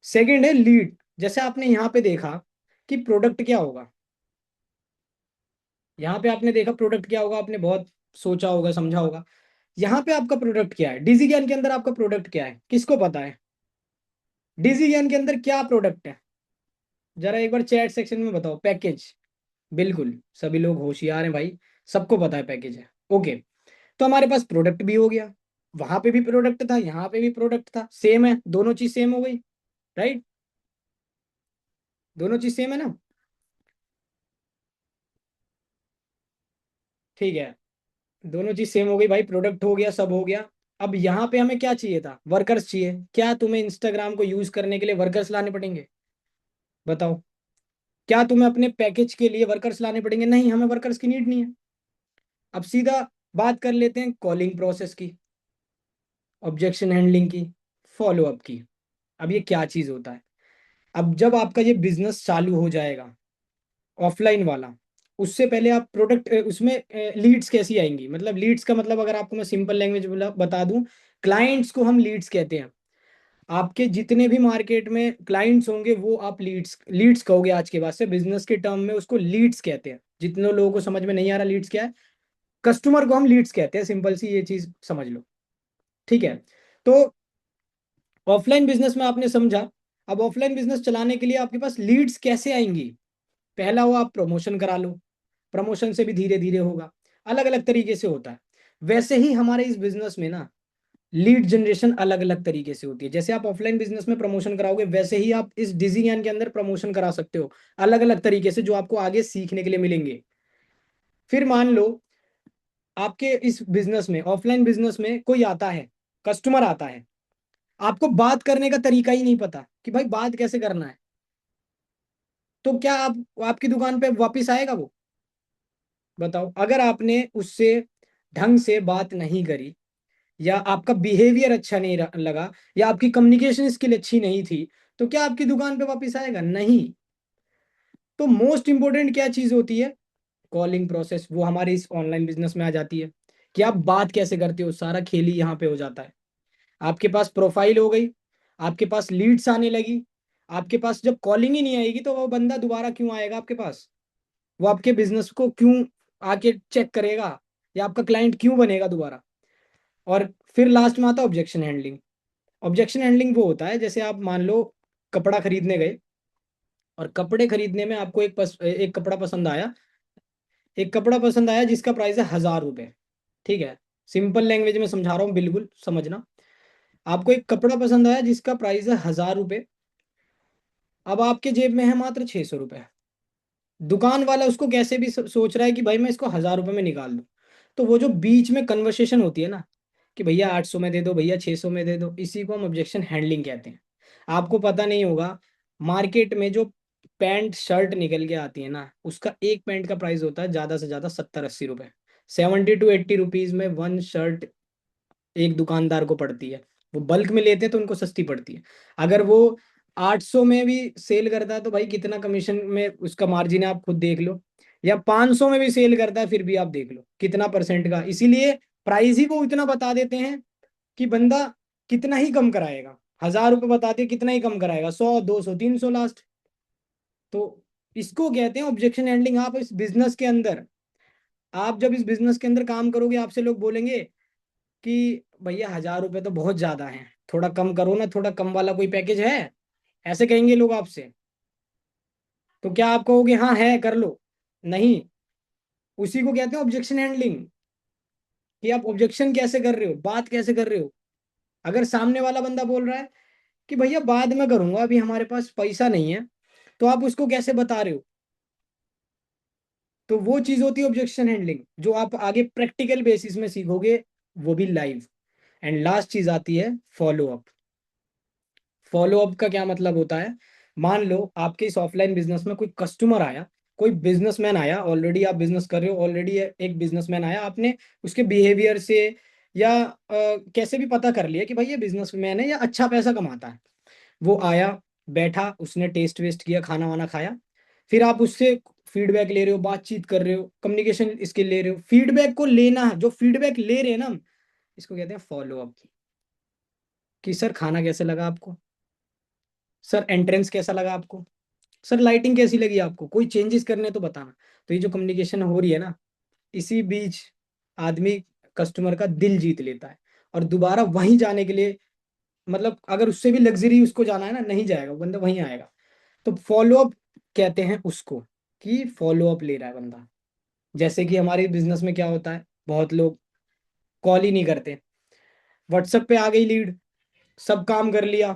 सेकंड है लीड। जैसे आपने यहाँ पे देखा कि प्रोडक्ट क्या होगा, यहाँ पे आपने देखा प्रोडक्ट क्या होगा, आपने बहुत सोचा होगा, समझा होगा। यहाँ पे आपका प्रोडक्ट क्या है, डिजी ज्ञान के अंदर आपका प्रोडक्ट क्या है, किसको पता है, डिजी ज्ञान के अंदर क्या प्रोडक्ट है, जरा एक बार चैट सेक्शन में बताओ, पैकेज। बिल्कुल, सभी लोग होशियार हैं भाई, सबको पता है पैकेज है। ओके, तो हमारे पास प्रोडक्ट भी हो गया, वहां पे भी प्रोडक्ट था, यहाँ पे भी प्रोडक्ट था, सेम है, दोनों चीज सेम हो गई, राइट। दोनों चीज सेम है ना, ठीक है। दोनों चीज सेम हो गई भाई, प्रोडक्ट हो गया, सब हो गया। अब यहाँ पे हमें क्या चाहिए था, वर्कर्स चाहिए। क्या तुम्हें इंस्टाग्राम को यूज करने के लिए वर्कर्स लाने पड़ेंगे, बताओ। क्या तुम्हें अपने पैकेज के लिए वर्कर्स लाने पड़ेंगे, नहीं, हमें वर्कर्स की नीड नहीं है। अब सीधा बात कर लेते हैं कॉलिंग प्रोसेस की, ऑब्जेक्शन हैंडलिंग की, फॉलो अप की। अब ये क्या चीज होता है, अब जब आपका ये बिजनेस चालू हो जाएगा ऑफलाइन वाला, उससे पहले आप प्रोडक्ट उसमें लीड्स कैसी आएंगी, मतलब लीड्स का मतलब अगर आपको मैं सिंपल लैंग्वेज बता दूं, क्लाइंट्स को हम लीड्स कहते हैं। आपके जितने भी मार्केट में क्लाइंट्स होंगे वो आप लीड्स लीड्स कहोगे, आज के बाद से बिजनेस के टर्म में उसको लीड्स कहते हैं। जितने लोगों को समझ में नहीं आ रहा लीड्स क्या है, कस्टमर को हम लीड्स कहते हैं, सिंपल सी ये चीज समझ लो। ठीक है। तो ऑफलाइन बिजनेस में आपने समझा। अब ऑफलाइन बिजनेस चलाने के लिए आपके पास लीड्स कैसे आएंगी? पहला वो आप प्रमोशन करा लो, प्रमोशन से भी धीरे धीरे होगा, अलग अलग तरीके से होता है। वैसे ही हमारे इस बिजनेस में ना लीड जनरेशन अलग अलग तरीके से होती है। जैसे आप ऑफलाइन बिजनेस में प्रमोशन कराओगे, वैसे ही आप इस डिजी ज्ञान के अंदर प्रमोशन करा सकते हो, अलग अलग तरीके से, जो आपको आगे सीखने के लिए मिलेंगे। फिर मान लो आपके इस बिजनेस में, ऑफलाइन बिजनेस में कोई आता है, कस्टमर आता है, आपको बात करने का तरीका ही नहीं पता कि भाई बात कैसे करना है, तो क्या आप आपकी दुकान पे वापिस आएगा वो? बताओ। अगर आपने उससे ढंग से बात नहीं करी, या आपका बिहेवियर अच्छा नहीं लगा, या आपकी कम्युनिकेशन स्किल अच्छी नहीं थी, तो क्या आपकी दुकान पे वापस आएगा? नहीं। तो मोस्ट इंपोर्टेंट क्या चीज होती है? कॉलिंग प्रोसेस, वो हमारे इस ऑनलाइन बिजनेस में आ जाती है कि आप बात कैसे करते हो, सारा खेल ही यहाँ पे हो जाता है। आपके पास प्रोफाइल हो गई, आपके पास लीड्स आने लगी, आपके पास जब कॉलिंग ही नहीं आएगी तो वो बंदा दोबारा क्यों आएगा आपके पास? वो आपके बिजनेस को क्यों आके चेक करेगा, या आपका क्लाइंट क्यों बनेगा दोबारा? और फिर लास्ट में आता है ऑब्जेक्शन हैंडलिंग। ऑब्जेक्शन हैंडलिंग वो होता है, जैसे आप मान लो कपड़ा खरीदने गए, और कपड़े खरीदने में आपको एक कपड़ा पसंद आया, एक कपड़ा पसंद आया जिसका प्राइस है 1000 रुपये। ठीक है, सिंपल लैंग्वेज में समझा रहा हूँ, बिल्कुल समझना। आपको एक कपड़ा पसंद आया जिसका प्राइस है 1000 रुपये। अब आपके जेब में है मात्र 600 रुपये। दुकान वाला उसको कैसे भी सोच रहा है कि भाई मैं इसको 1000 रुपये में निकाल दूं। तो वो जो बीच में कन्वर्सेशन होती है ना, कि भैया 800 में दे दो, भैया 600 में दे दो, इसी को हम ऑब्जेक्शन हैंडलिंग कहते हैं। आपको पता नहीं होगा, मार्केट में जो पैंट शर्ट निकल के आती है ना, उसका एक पैंट का प्राइस होता है ज़्यादा से ज़्यादा 70-80 रुपये। 70 to 80 रुपीज़ में वन शर्ट एक दुकानदार को पड़ती है। वो बल्क में लेते हैं तो उनको सस्ती पड़ती है। अगर वो 800 में भी सेल करता है तो भाई कितना कमीशन में उसका मार्जिन है, आप खुद देख लो। या 500 में भी सेल करता है, फिर भी आप देख लो कितना परसेंट का। इसीलिए प्राइस ही वो इतना बता देते हैं कि बंदा कितना ही कम कराएगा। 1000 रुपये बताते कितना ही कम कराएगा, 100, 200, 300 लास्ट। तो इसको कहते हैं ऑब्जेक्शन हैंडलिंग। आप इस बिजनेस के अंदर, आप जब इस बिजनेस के अंदर काम करोगे, आपसे लोग बोलेंगे कि भैया 1000 रुपये तो बहुत ज्यादा है, थोड़ा कम करो ना, थोड़ा कम वाला कोई पैकेज है, ऐसे कहेंगे लोग आपसे। तो क्या आप कहोगे हाँ है कर लो? नहीं। उसी को कहते हैं ऑब्जेक्शन हैंडलिंग, कि आप ऑब्जेक्शन कैसे कर रहे हो, बात कैसे कर रहे हो। अगर सामने वाला बंदा बोल रहा है कि भैया बाद में करूंगा, अभी हमारे पास पैसा नहीं है, तो आप उसको कैसे बता रहे हो? तो वो चीज होती है ऑब्जेक्शन हैंडलिंग, जो आप आगे प्रैक्टिकल बेसिस में सीखोगे, वो भी लाइव। एंड लास्ट चीज आती है फॉलो अप। फॉलो अप का क्या मतलब होता है? मान लो आपके इस ऑफलाइन बिजनेस में कोई कस्टमर आया, कोई बिजनेसमैन आया, ऑलरेडी आप बिजनेस कर रहे हो, ऑलरेडी एक बिजनेसमैन आया, आपने उसके बिहेवियर से या कैसे भी पता कर लिया कि भाई ये बिजनेसमैन है या अच्छा पैसा कमाता है। वो आया, बैठा, उसने टेस्ट वेस्ट किया, खाना वाना खाया, फिर आप उससे फीडबैक ले रहे हो, बातचीत कर रहे हो, कम्युनिकेशन स्किल ले रहे हो। फीडबैक को लेना, जो फीडबैक ले रहे हैं ना हम, इसको कहते हैं फॉलो अप। कि सर खाना कैसे लगा आपको, सर एंट्रेंस कैसा लगा आपको, सर लाइटिंग कैसी लगी आपको, कोई चेंजेस करने तो बताना। तो ये जो कम्युनिकेशन हो रही है ना, इसी बीच आदमी कस्टमर का दिल जीत लेता है, और दोबारा वहीं जाने के लिए, मतलब अगर उससे भी लग्जरी उसको जाना है ना, नहीं जाएगा वो बंदा, वहीं आएगा। तो फॉलो अप कहते हैं उसको, कि फॉलो अप ले रहा है बंदा। जैसे कि हमारे बिजनेस में क्या होता है, बहुत लोग कॉल ही नहीं करते, व्हाट्सएप पे आ गई लीड, सब काम कर लिया,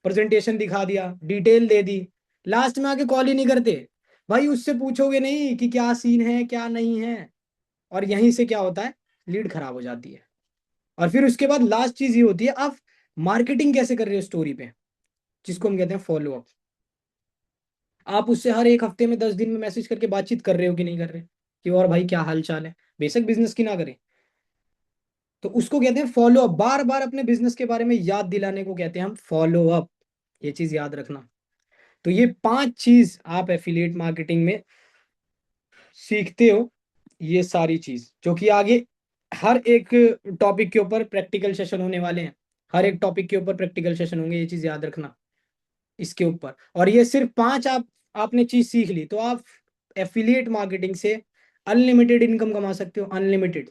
प्रेजेंटेशन दिखा दिया, डिटेल दे दी, लास्ट में आके कॉल ही नहीं करते। भाई उससे पूछोगे नहीं कि क्या सीन है क्या नहीं है, और यहीं से क्या होता है, लीड खराब हो जाती है। और फिर उसके बाद लास्ट चीज ये होती है, आप मार्केटिंग कैसे कर रहे हो स्टोरी पे, जिसको हम कहते हैं फॉलो अप। आप उससे हर एक हफ्ते में 10 दिन में मैसेज करके बातचीत कर रहे हो कि नहीं कर रहे, कि और भाई क्या हाल चाल है, बेशक बिजनेस की ना करें। तो उसको कहते हैं फॉलो अप, बार बार अपने बिजनेस के बारे में याद दिलाने को कहते हैं हम फॉलो अप। ये चीज याद रखना। तो ये 5 चीज आप एफिलिएट मार्केटिंग में सीखते हो, ये सारी चीज जो कि आगे हर एक टॉपिक के ऊपर प्रैक्टिकल सेशन होने वाले हैं। हर एक टॉपिक के ऊपर प्रैक्टिकल सेशन होंगे, ये चीज याद रखना इसके ऊपर। और ये सिर्फ 5 आपने चीज सीख ली तो आप एफिलिएट मार्केटिंग से अनलिमिटेड इनकम कमा सकते हो, अनलिमिटेड।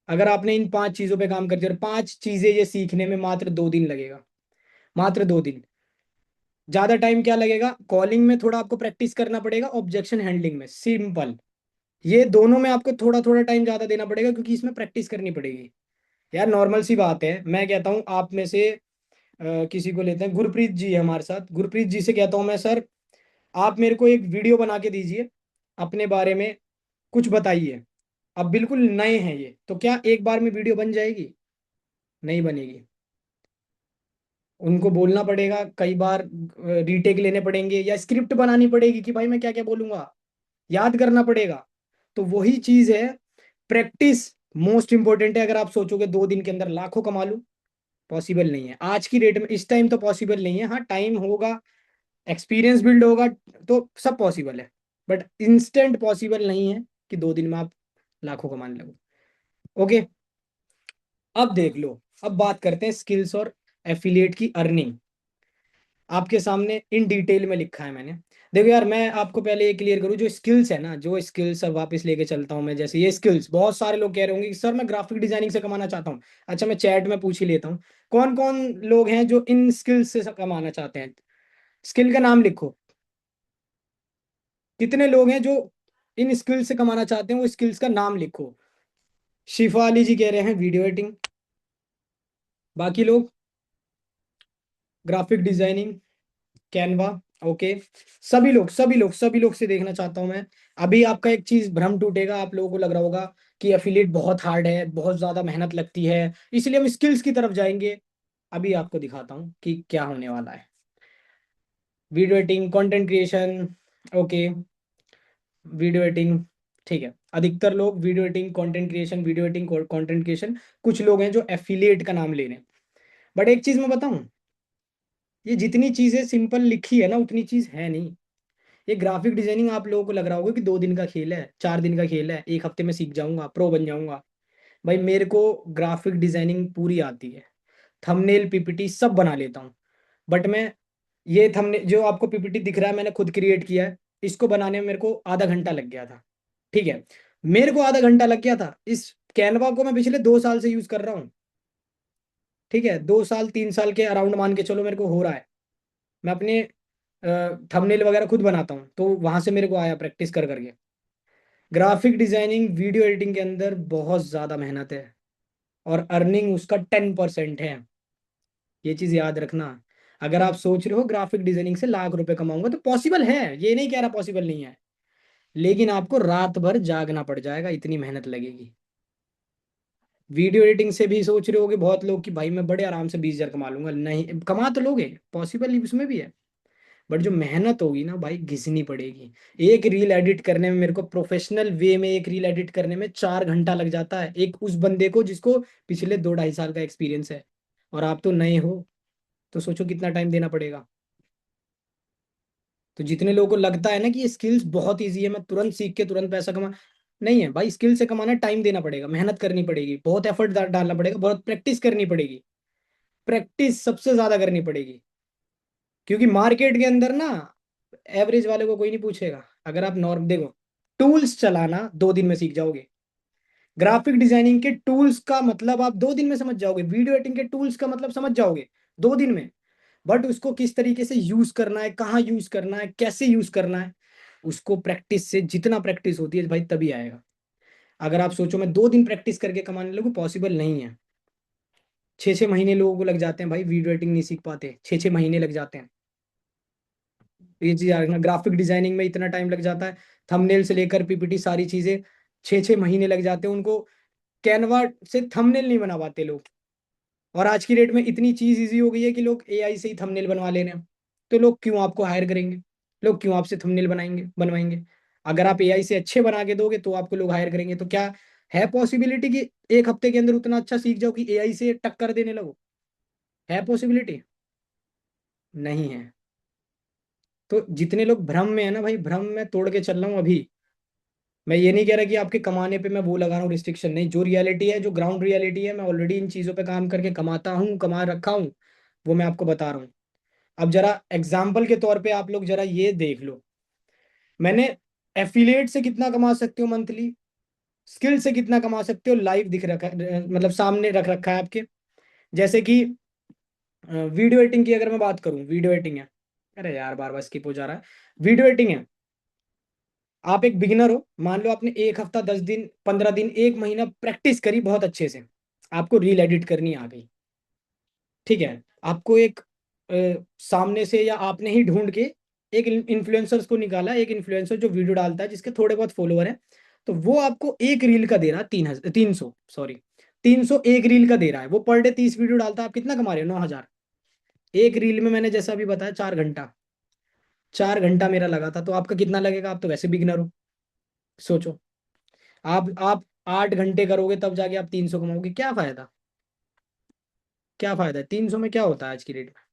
अगर आपने इन 5 चीजों पे काम कर दिया, और 5 चीजें ये सीखने में मात्र 2 दिन लगेगा, मात्र 2 दिन। ज्यादा टाइम क्या लगेगा, कॉलिंग में थोड़ा आपको प्रैक्टिस करना पड़ेगा, ऑब्जेक्शन हैंडलिंग में सिंपल। ये दोनों में आपको थोड़ा थोड़ा टाइम ज्यादा देना पड़ेगा, क्योंकि इसमें प्रैक्टिस करनी पड़ेगी। यार नॉर्मल सी बात है, मैं कहता हूँ आप में से किसी को लेते हैं, गुरप्रीत जी है हमारे साथ, गुरप्रीत जी से कहता हूँ मैं, सर आप मेरे को एक वीडियो बना के दीजिए, अपने बारे में कुछ बताइए। अब बिल्कुल नए हैं ये, तो क्या एक बार में वीडियो बन जाएगी? नहीं बनेगी। उनको बोलना पड़ेगा कई बार, रीटेक लेने पड़ेंगे, या स्क्रिप्ट बनानी पड़ेगी कि भाई मैं क्या क्या बोलूंगा, याद करना पड़ेगा। तो वही चीज है, प्रैक्टिस मोस्ट इंपॉर्टेंट है। अगर आप सोचोगे 2 दिन के अंदर लाखों कमा लूं, पॉसिबल नहीं है आज की डेट में, इस टाइम तो पॉसिबल नहीं है। हाँ टाइम होगा, एक्सपीरियंस बिल्ड होगा, तो सब पॉसिबल है। बट इंस्टेंट पॉसिबल नहीं है कि 2 दिन में आप लाखों कमाने लगो। ओके, अब देख लो, अब बात करते हैं स्किल्स और एफिलिएट की अर्निंग। आपके सामने इन डिटेल में लिखा है मैंने। देखो यार, मैं आपको पहले ये क्लियर करूँ, जो स्किल्स है ना, जो स्किल्स अब वापस लेके चलता हूँ मैं, जैसे ये स्किल्स, बहुत सारे लोग कह रहे होंगे कि सर मैं ग्राफिक डिजाइनिंग से कमाना चाहता हूँ। अच्छा, मैं चैट में पूछ ही लेता हूँ, कौन कौन लोग हैं जो इन स्किल्स से कमाना चाहते हैं? स्किल का नाम लिखो। कितने लोग हैं जो इन स्किल्स से कमाना चाहते हैं, वो स्किल्स का नाम लिखो। शिफा अली जी कह रहे हैं वीडियो एडिटिंग। बाकी लोग ग्राफिक डिजाइनिंग, कैनवा। ओके, सभी लोग से देखना चाहता हूं मैं। अभी आपका एक चीज भ्रम टूटेगा, आप लोगों को लग रहा होगा कि एफिलिएट बहुत हार्ड है, बहुत ज्यादा मेहनत लगती है, इसलिए हम स्किल्स की तरफ जाएंगे। अभी आपको दिखाता हूँ कि क्या होने वाला है। Video editing, content creation. Okay, video editing, ठीक है। अधिकतर लोग video editing, content creation, video editing, content creation. कुछ लोग हैं जो एफिलिएट का नाम ले रहे हैं। बट एक चीज मैं बताऊं, ये जितनी चीजें सिंपल लिखी है ना, उतनी चीज है नहीं। ये ग्राफिक डिजाइनिंग आप लोगों को लग रहा होगा कि 2 दिन का खेल है, 4 दिन का खेल है, एक हफ्ते में सीख जाऊंगा, प्रो बन जाऊंगा। भाई मेरे को ग्राफिक डिजाइनिंग पूरी आती है, थंबनेल पीपीटी सब बना लेता हूँ। बट मैं, ये थंबनेल जो आपको पीपीटी दिख रहा है, मैंने खुद क्रिएट किया है। इसको बनाने में मेरे को आधा घंटा लग गया था। ठीक है, मेरे को आधा घंटा लग गया था। इस कैनवा को मैं पिछले 2 साल से यूज कर रहा हूँ। ठीक है, 2 साल 3 साल के अराउंड मान के चलो, मेरे को हो रहा है। मैं अपने थंबनेल वगैरह खुद बनाता हूँ, तो वहां से मेरे को आया प्रैक्टिस कर करके। ग्राफिक डिजाइनिंग वीडियो एडिटिंग के अंदर बहुत ज्यादा मेहनत है, और अर्निंग उसका 10% है। ये चीज याद रखना। अगर आप सोच रहे हो ग्राफिक डिजाइनिंग से लाख रुपए कमाऊंगा, तो पॉसिबल है, ये नहीं कह रहा पॉसिबल नहीं है। लेकिन आपको रात भर जागना पड़ जाएगा, इतनी मेहनत लगेगी। वीडियो एडिटिंग से भी सोच रहे होगे बहुत लोग कि भाई मैं बड़े आराम से 20,000 कमा लूंगा। नहीं, कमा तो लोगे, पॉसिबल ही उसमें भी है। बट जो मेहनत होगी ना भाई, घिसनी पड़ेगी। एक रील एडिट करने में, मेरे को प्रोफेशनल वे में एक रील एडिट करने में 4 घंटा लग जाता है, एक उस बंदे को जिसको पिछले 2 ढाई साल का एक्सपीरियंस है। और आप तो नए हो, तो सोचो कितना टाइम देना पड़ेगा। तो जितने लोगों को लगता है ना कि ये स्किल्स बहुत ईजी है, मैं तुरंत सीख के तुरंत पैसा कमा, नहीं है भाई। स्किल से कमाना, टाइम देना पड़ेगा, मेहनत करनी पड़ेगी, बहुत एफर्ट डालना पड़ेगा, बहुत प्रैक्टिस करनी पड़ेगी। प्रैक्टिस सबसे ज्यादा करनी पड़ेगी, क्योंकि मार्केट के अंदर ना एवरेज वाले को कोई नहीं पूछेगा। अगर आप नॉर्म देखो, टूल्स चलाना 2 दिन में सीख जाओगे। ग्राफिक डिजाइनिंग के टूल्स का मतलब आप 2 दिन में समझ जाओगे, वीडियो एडिटिंग के टूल्स का मतलब समझ जाओगे 2 दिन में। बट उसको किस तरीके से यूज करना है, कहाँ यूज करना है, कैसे यूज करना है, उसको प्रैक्टिस से, जितना प्रैक्टिस होती है भाई तभी आएगा। अगर आप सोचो मैं 2 दिन प्रैक्टिस करके कमाने लगूँ, पॉसिबल नहीं है। 6 6 महीने लोगों को लग जाते हैं भाई, वीडियो एडिटिंग नहीं सीख पाते, 6 6 महीने लग जाते हैं। ये चीज याद रखना, ग्राफिक डिजाइनिंग में इतना टाइम लग जाता है, थंबनेल से लेकर पीपीटी सारी चीजें 6 6 महीने लग जाते हैं उनको। कैनवा से थंबनेल नहीं बना पाते लोग। और आज की डेट में इतनी चीज इजी हो गई है कि लोग एआई से ही थंबनेल बनवा ले रहे हैं। तो लोग क्यों आपको हायर करेंगे? लोग क्यों आपसे थंबनेल बनवाएंगे? अगर आप एआई से अच्छे बना के दोगे तो आपको लोग हायर करेंगे। तो क्या है पॉसिबिलिटी कि एक हफ्ते के अंदर उतना अच्छा सीख जाओ कि एआई से टक्कर देने लगो? है पॉसिबिलिटी? नहीं है। तो जितने लोग भ्रम में है ना भाई, भ्रम में तोड़ के चल रहा हूँ अभी। मैं ये नहीं कह रहा कि आपके कमाने पे मैं वो लगा रहा हूँ रिस्ट्रिक्शन, नहीं, जो रियलिटी है, जो ग्राउंड रियलिटी है, मैं ऑलरेडी इन चीज़ों पे काम करके कमाता हूँ, कमा रखा हूँ, वो मैं आपको बता रहा हूँ। अब जरा एग्जाम्पल के तौर पे आप लोग जरा ये देख लो, मैंने एफिलिएट से कितना कमा सकते हो मंथली, स्किल से कितना कमा सकते हो लाइव दिख रखा है, मतलब सामने रख रखा है आपके। जैसे कि वीडियो एडिटिंग की अगर मैं बात करूं, वीडियो एडिटिंग है, अरे यार बार बार स्किप हो जा रहा है। वीडियो एडिटिंग है, आप एक बिगिनर हो, मान लो आपने एक हफ्ता, 10 दिन, 15 दिन, एक महीना प्रैक्टिस करी बहुत अच्छे से, आपको रील एडिट करनी आ गई, ठीक है। आपको एक सामने से या आपने ही ढूंढ के एक इन्फ्लुएंसर्स को निकाला, एक इन्फ्लुएंसर जो वीडियो डालता है जिसके थोड़े बहुत फॉलोअर हैं, तो वो आपको एक रील का दे रहा है 300, सॉरी 300 एक रील का दे रहा है, वो पर डे 30 वीडियो डालता है, आप कितना कमा रहे हो, 9,000। एक रील में मैंने जैसा अभी बताया 4 घंटा, 4 घंटा मेरा लगा था, तो आपका कितना लगेगा, आप तो वैसे बिगनर हो, सोचो। आप 8 घंटे करोगे तब जाके आप 300 कमाओगे, क्या फायदा, क्या फायदा है, 300 में क्या होता है आज की डेट में।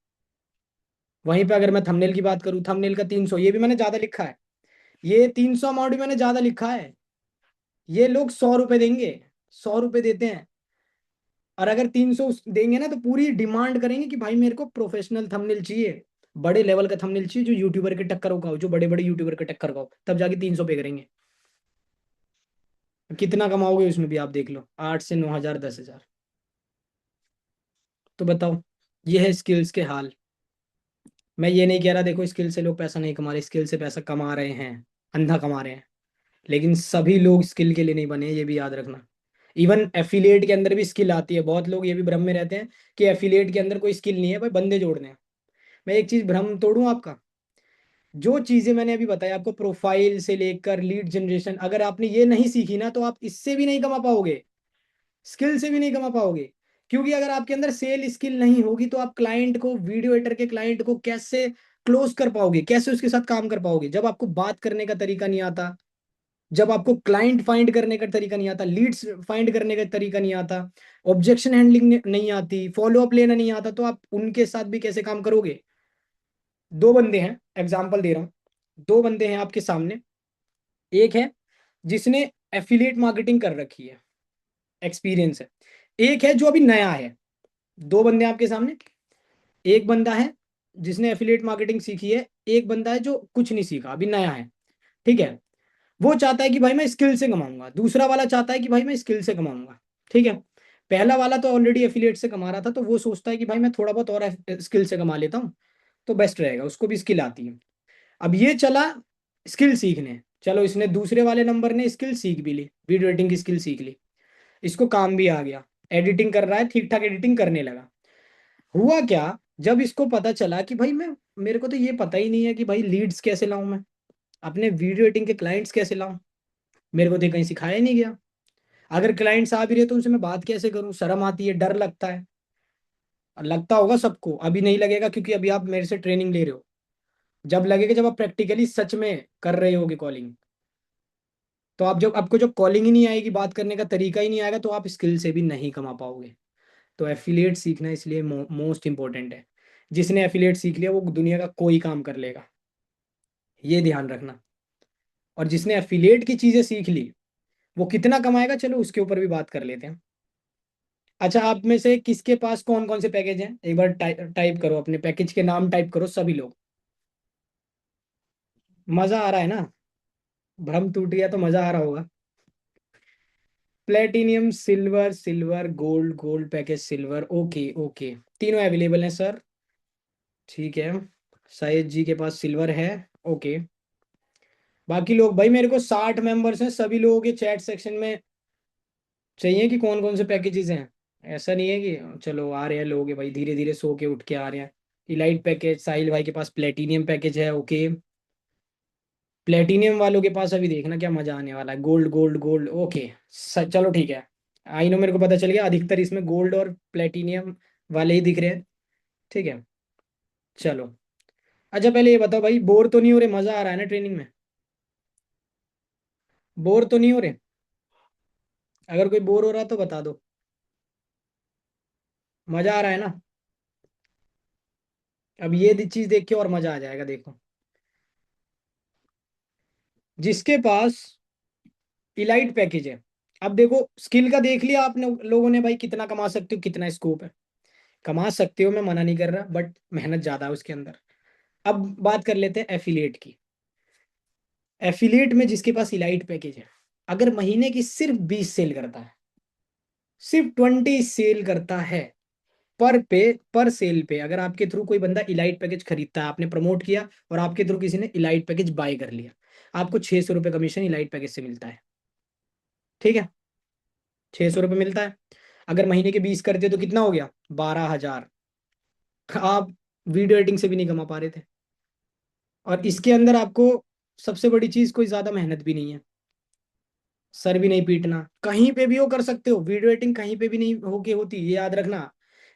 वहीं पे अगर मैं थंबनेल की बात करूँ, थंबनेल का 300, ये भी मैंने ज्यादा लिखा है, ये 300 अमाउंट भी मैंने ज्यादा लिखा है। ये लोग 100 रुपए देंगे, 100 रुपए देते हैं, और अगर 300 देंगे ना तो पूरी डिमांड करेंगे कि भाई मेरे को प्रोफेशनल थंबनेल चाहिए, बड़े लेवल का थंबनेल चाहिए, जो यूट्यूबर के टक्कर का हो, जो बड़े बड़े यूट्यूबर के टक्कर का हो, तब जाके 300 पे करेंगे। कितना कमाओगे उसमें भी आप देख लो, 8 से 9 हजार, 10 हजार। तो बताओ, ये है स्किल्स के हाल। मैं ये नहीं कह रहा देखो स्किल से लोग पैसा नहीं कमा रहे, स्किल से पैसा कमा रहे हैं, अंधा कमा रहे हैं, लेकिन सभी लोग स्किल के लिए नहीं बने, ये भी याद रखना। इवन एफिलिएट के अंदर भी स्किल आती है, बहुत लोग ये भी भ्रम में रहते हैं कि एफिलिएट के अंदर कोई स्किल नहीं है, भाई बंदे जोड़ने हैं। मैं एक चीज भ्रम तोड़ूं आपका, जो चीजें मैंने अभी बताया आपको, प्रोफाइल से लेकर लीड जनरेशन, अगर आपने ये नहीं सीखी ना तो आप इससे भी नहीं कमा पाओगे, स्किल से भी नहीं कमा पाओगे। क्योंकि अगर आपके अंदर सेल स्किल नहीं होगी तो आप क्लाइंट को, वीडियो एडिटर के क्लाइंट को कैसे क्लोज कर पाओगे, कैसे उसके साथ काम कर पाओगे, जब आपको बात करने का तरीका नहीं आता, जब आपको क्लाइंट फाइंड करने का तरीका नहीं आता, लीड्स फाइंड करने का तरीका नहीं आता, ऑब्जेक्शन हैंडलिंग नहीं आती, फॉलो अप लेना नहीं आता, तो आप उनके साथ भी कैसे काम करोगे। दो बंदे हैं, एग्जाम्पल दे रहा हूँ, दो बंदे हैं आपके सामने, एक है जिसने एफिलिएट मार्केटिंग कर रखी है, एक्सपीरियंस है, एक है जो अभी नया है। दो बंदे हैं आपके सामने, एक बंदा है जिसने एफिलिएट मार्केटिंग सीखी है, एक बंदा है जो कुछ नहीं सीखा, अभी नया है, ठीक है। वो चाहता है कि भाई मैं स्किल से कमाऊंगा, दूसरा वाला चाहता है कि भाई मैं स्किल से कमाऊंगा, ठीक है। पहला वाला तो ऑलरेडी एफिलिएट से कमा रहा था, तो वो सोचता है कि भाई मैं थोड़ा बहुत और स्किल से कमा लेता हूँ, तो बेस्ट रहेगा, उसको भी स्किल आती है। अब ये चला स्किल सीखने, चलो इसने दूसरे वाले नंबर ने स्किल सीख भी ली, वीडियो एडिटिंग की स्किल सीख ली, इसको काम भी आ गया, एडिटिंग कर रहा है, ठीक ठाक एडिटिंग करने लगा। हुआ क्या, जब इसको पता चला कि भाई मैं, मेरे को तो ये पता ही नहीं है कि भाई लीड्स कैसे लाऊं, मैं अपने वीडियो एडिटिंग के क्लाइंट्स कैसे लाऊं, मेरे को तो ये कहीं सिखाया ही नहीं गया। अगर क्लाइंट्स आ भी रहे तो उनसे मैं बात कैसे करूं, शर्म आती है, डर लगता है। और लगता होगा सबको, अभी नहीं लगेगा क्योंकि अभी आप मेरे से ट्रेनिंग ले रहे हो, जब लगेगा जब आप प्रैक्टिकली सच में कर रहे होगे कॉलिंग, तो आप जब, आपको जब कॉलिंग ही नहीं आएगी, बात करने का तरीका ही नहीं आएगा, तो आप स्किल से भी नहीं कमा पाओगे। तो एफिलिएट सीखना इसलिए मोस्ट इंपॉर्टेंट है। जिसने एफिलिएट सीख लिया वो दुनिया का कोई काम कर लेगा, ये ध्यान रखना। और जिसने एफिलिएट की चीजें सीख ली वो कितना कमाएगा, चलो उसके ऊपर भी बात कर लेते हैं। अच्छा, आप में से किसके पास कौन कौन से पैकेज हैं, एक बार टाइप करो, अपने पैकेज के नाम टाइप करो सभी लोग। मजा आ रहा है ना, भ्रम टूट गया तो मजा आ रहा होगा। Platinum, silver, silver, gold, gold package, silver, okay okay, तीनों अवेलेबल हैं सर, ठीक है। साहिद जी के पास सिल्वर है, ओके। बाकी लोग भाई, मेरे को 60 मेंबर्स हैं, सभी लोगों के चैट सेक्शन में चाहिए कि कौन कौन से पैकेजेस हैं। ऐसा नहीं है कि चलो आ रहे हैं लोग, भाई धीरे धीरे सो के उठ के आ रहे हैं। इलाइट पैकेज, साहिल भाई के पास प्लेटिनियम पैकेज है, ओके। प्लेटिनियम वालों के पास अभी देखना क्या मजा आने वाला है, गोल्ड गोल्ड गोल्ड, ओके। चलो ठीक है, आई नो, मेरे को पता चल गया, अधिकतर इसमें गोल्ड और प्लेटिनियम वाले ही दिख रहे हैं, ठीक है। चलो, अच्छा पहले ये बताओ भाई, बोर तो नहीं हो रहे, मजा आ रहा है ना ट्रेनिंग में, बोर तो नहीं हो रहे। अगर कोई बोर हो रहा है तो बता दो, मजा आ रहा है ना। अब ये चीज देख के और मजा आ जाएगा, देखो। जिसके पास इलाइट पैकेज है। अब देखो स्किल का देख लिया आपने लोगों ने, भाई कितना कमा सकते हो, कितना स्कोप है। कमा सकते हो, मैं मना नहीं कर रहा, बट मेहनत ज्यादा है उसके अंदर। अब बात कर लेते हैं एफिलिएट की। एफिलिएट में जिसके पास इलाइट पैकेज है, अगर महीने की सिर्फ 20 सेल करता है, सिर्फ 20 सेल करता है पर सेल पे, अगर आपके थ्रू कोई बंदा इलाइट पैकेज खरीदता है, आपने प्रमोट किया और आपके थ्रू किसी ने इलाइट पैकेज बाय कर लिया, आपको 600 रुपये कमीशन इलाइट पैकेज से मिलता है। ठीक है, 600 रुपये मिलता है। अगर महीने के 20 करते तो कितना हो गया, 12,000। आप वीडियो एडिटिंग से भी नहीं कमा पा रहे थे। और इसके अंदर आपको सबसे बड़ी चीज, कोई ज्यादा मेहनत भी नहीं है, सर भी नहीं पीटना, कहीं पे भी वो कर सकते हो। वीडियो एडिटिंग कहीं पे भी नहीं होके होती, ये याद रखना।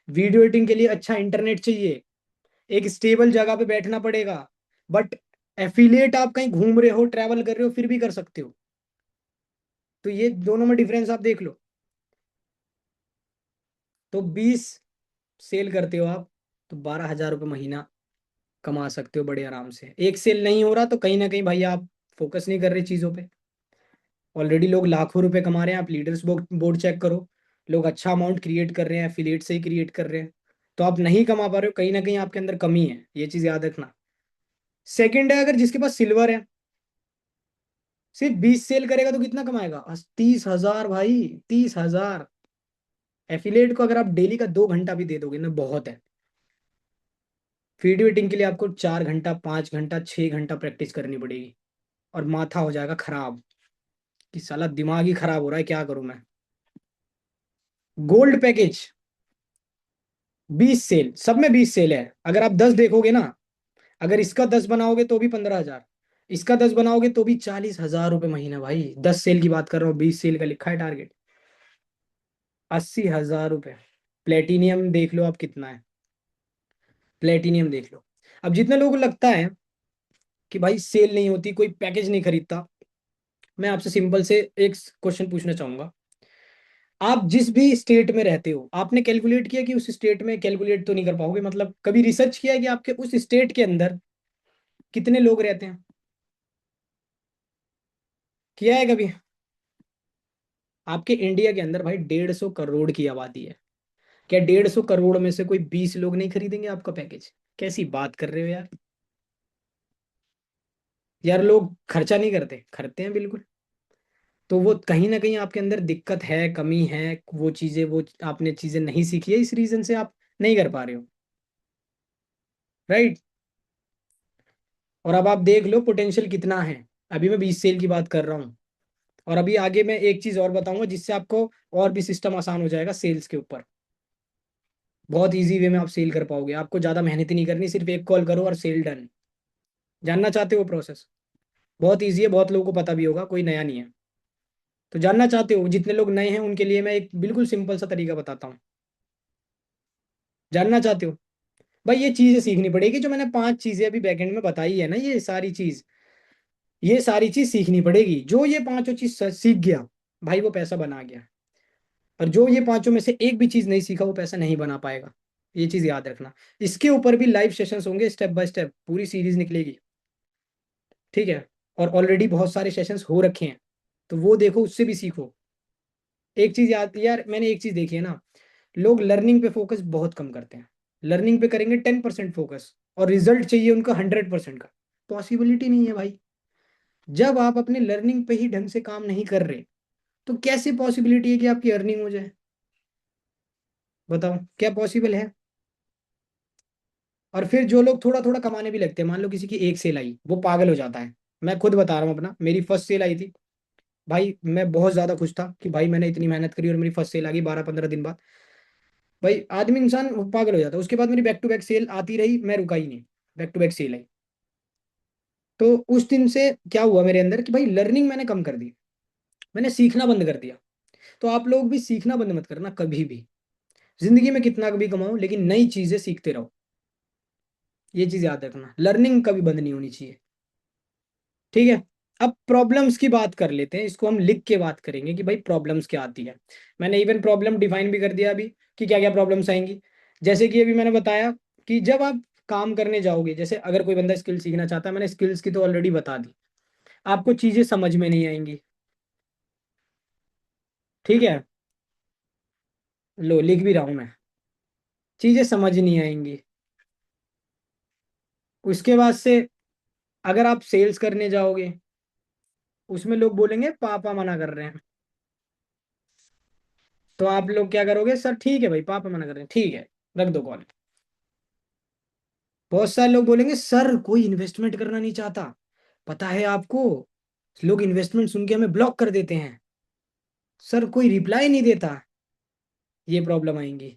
वीडियो एडिटिंग के लिए अच्छा इंटरनेट चाहिए, एक स्टेबल जगह पे बैठना पड़ेगा। बट एफिलिएट आप कहीं घूम रहे हो, ट्रैवल कर रहे हो, फिर भी कर सकते हो। तो ये दोनों में डिफरेंस आप देख लो। तो 20 सेल करते हो आप, तो 12,000 रुपये महीना कमा सकते हो बड़े आराम से। एक सेल नहीं हो रहा तो कहीं ना कहीं भाई आप फोकस नहीं कर रहे चीज़ों पे। ऑलरेडी लोग लाखों रुपए कमा रहे हैं, आप लीडर्स बोर्ड चेक करो, लोग अच्छा अमाउंट क्रिएट कर रहे हैं, एफिलिएट से ही क्रिएट कर रहे हैं। तो आप नहीं कमा पा रहे हो, कहीं ना कहीं आपके अंदर कमी है, ये चीज़ याद रखना। सेकंड है, अगर जिसके पास सिल्वर है, सिर्फ 20 सेल करेगा तो कितना कमाएगा, 30,000 भाई, 30,000। एफिलिएट को अगर आप डेली का 2 घंटा भी दे दोगे ना, बहुत है। वीडियो एडिटिंग के लिए आपको 4 घंटा, 5 घंटा, 6 घंटा प्रैक्टिस करनी पड़ेगी। और माथा हो जाएगा खराब, कि साला दिमाग ही खराब हो रहा है, क्या करूं मैं। गोल्ड पैकेज, 20 सेल, सब में 20 सेल है। अगर आप 10 देखोगे ना, अगर इसका 10 बनाओगे तो भी 15,000, इसका 10 बनाओगे तो भी 40,000 रुपये महीना भाई। 10 सेल की बात कर रहा हूँ, 20 सेल का लिखा है टारगेट, 80,000 रुपये। प्लेटिनियम देख लो आप कितना है, प्लेटिनियम देख लो। अब जितने लोगों को लगता है कि भाई सेल नहीं होती, कोई पैकेज नहीं खरीदता, मैं आपसे सिंपल से एक क्वेश्चन पूछना चाहूंगा। आप जिस भी स्टेट में रहते हो, आपने कैलकुलेट किया कि उस स्टेट में, कैलकुलेट तो नहीं कर पाओगे, मतलब कभी रिसर्च किया है कि आपके उस स्टेट के अंदर कितने लोग रहते हैं, किया है कभी? आपके इंडिया के अंदर भाई 150 करोड़ की आबादी है। क्या 150 करोड़ में से कोई 20 लोग नहीं खरीदेंगे आपका पैकेज? कैसी बात कर रहे हो यार। यार लोग खर्चा नहीं करते, करते हैं बिल्कुल। तो वो कहीं ना कहीं आपके अंदर दिक्कत है, कमी है, वो चीजें, वो आपने चीजें नहीं सीखी है, इस रीजन से आप नहीं कर पा रहे हो। राइट। और अब आप देख लो पोटेंशियल कितना है। अभी मैं 20 सेल की बात कर रहा हूँ, और अभी आगे मैं एक चीज और बताऊंगा जिससे आपको और भी सिस्टम आसान हो जाएगा सेल्स के ऊपर। बहुत इजी वे में आप सेल कर पाओगे, आपको ज्यादा मेहनत ही नहीं करनी, सिर्फ एक कॉल करो और सेल डन। जानना चाहते हो प्रोसेस? बहुत इजी है, बहुत लोगों को पता भी होगा, कोई नया नहीं है। तो जानना चाहते हो, जितने लोग नए हैं उनके लिए मैं एक बिल्कुल सिंपल सा तरीका बताता हूँ। जानना चाहते हो? भाई ये चीजें सीखनी पड़ेगी, जो मैंने 5 चीजें अभी बैकएंड में बताई है ना, ये सारी चीज सीखनी पड़ेगी। जो ये पांचों चीज सीख गया, भाई वो पैसा बना गया। और जो ये पांचों में से एक भी चीज नहीं सीखा, वो पैसा नहीं बना पाएगा। ये चीज याद रखना। इसके ऊपर भी लाइव सेशंस होंगे, स्टेप बाय स्टेप पूरी सीरीज निकलेगी। ठीक है। और ऑलरेडी बहुत सारे सेशंस हो रखे हैं, तो वो देखो, उससे भी सीखो। एक चीज याद, यार मैंने एक चीज देखी है ना, लोग लर्निंग पे फोकस बहुत कम करते हैं। लर्निंग पे करेंगे 10% फोकस, और रिजल्ट चाहिए उनको 100% का। पॉसिबिलिटी नहीं है भाई। जब आप अपने लर्निंग पे ही ढंग से काम नहीं कर रहे, तो कैसे पॉसिबिलिटी है कि आपकी अर्निंग हो जाए? बताओ, क्या पॉसिबल है? और फिर जो लोग थोड़ा थोड़ा कमाने भी लगते हैं, मान लो किसी की एक सेल आई, वो पागल हो जाता है। मैं खुद बता रहा हूँ अपना, मेरी फर्स्ट सेल आई थी भाई, मैं बहुत ज्यादा खुश था कि भाई मैंने इतनी मेहनत करी और मेरी फर्स्ट सेल आ गई 12-15 दिन बाद। भाई आदमी, इंसान पागल हो जाता है। उसके बाद मेरी बैक टू बैक सेल आती रही, मैं रुका ही नहीं, बैक टू बैक सेल आई। तो उस दिन से क्या हुआ मेरे अंदर कि भाई लर्निंग मैंने कम कर दी, मैंने सीखना बंद कर दिया। तो आप लोग भी सीखना बंद मत करना कभी भी। जिंदगी में कितना भी कमाओ, लेकिन नई चीजें सीखते रहो। ये चीज याद रखना, लर्निंग कभी बंद नहीं होनी चाहिए। ठीक है। अब प्रॉब्लम्स की बात कर लेते हैं, इसको हम लिख के बात करेंगे कि भाई प्रॉब्लम्स क्या आती है। मैंने इवन प्रॉब्लम डिफाइन भी कर दिया अभी, कि क्या क्या प्रॉब्लम्स आएंगी। जैसे कि अभी मैंने बताया कि जब आप काम करने जाओगे, जैसे अगर कोई बंदा स्किल सीखना चाहता है, मैंने स्किल्स की तो ऑलरेडी बता दी। आपको चीजें समझ में नहीं आएंगी। ठीक है, लो लिख भी रहा हूं मैं। चीजें समझ नहीं आएंगी। उसके बाद से अगर आप सेल्स करने जाओगे, उसमें लोग बोलेंगे पापा मना कर रहे हैं, तो आप लोग क्या करोगे, सर ठीक है भाई पापा मना कर रहे हैं, ठीक है, रख दो कॉल। बहुत सारे लोग बोलेंगे सर कोई इन्वेस्टमेंट करना नहीं चाहता, पता है आपको, लोग इन्वेस्टमेंट सुन के हमें ब्लॉक कर देते हैं, सर कोई रिप्लाई नहीं देता। ये प्रॉब्लम आएंगी।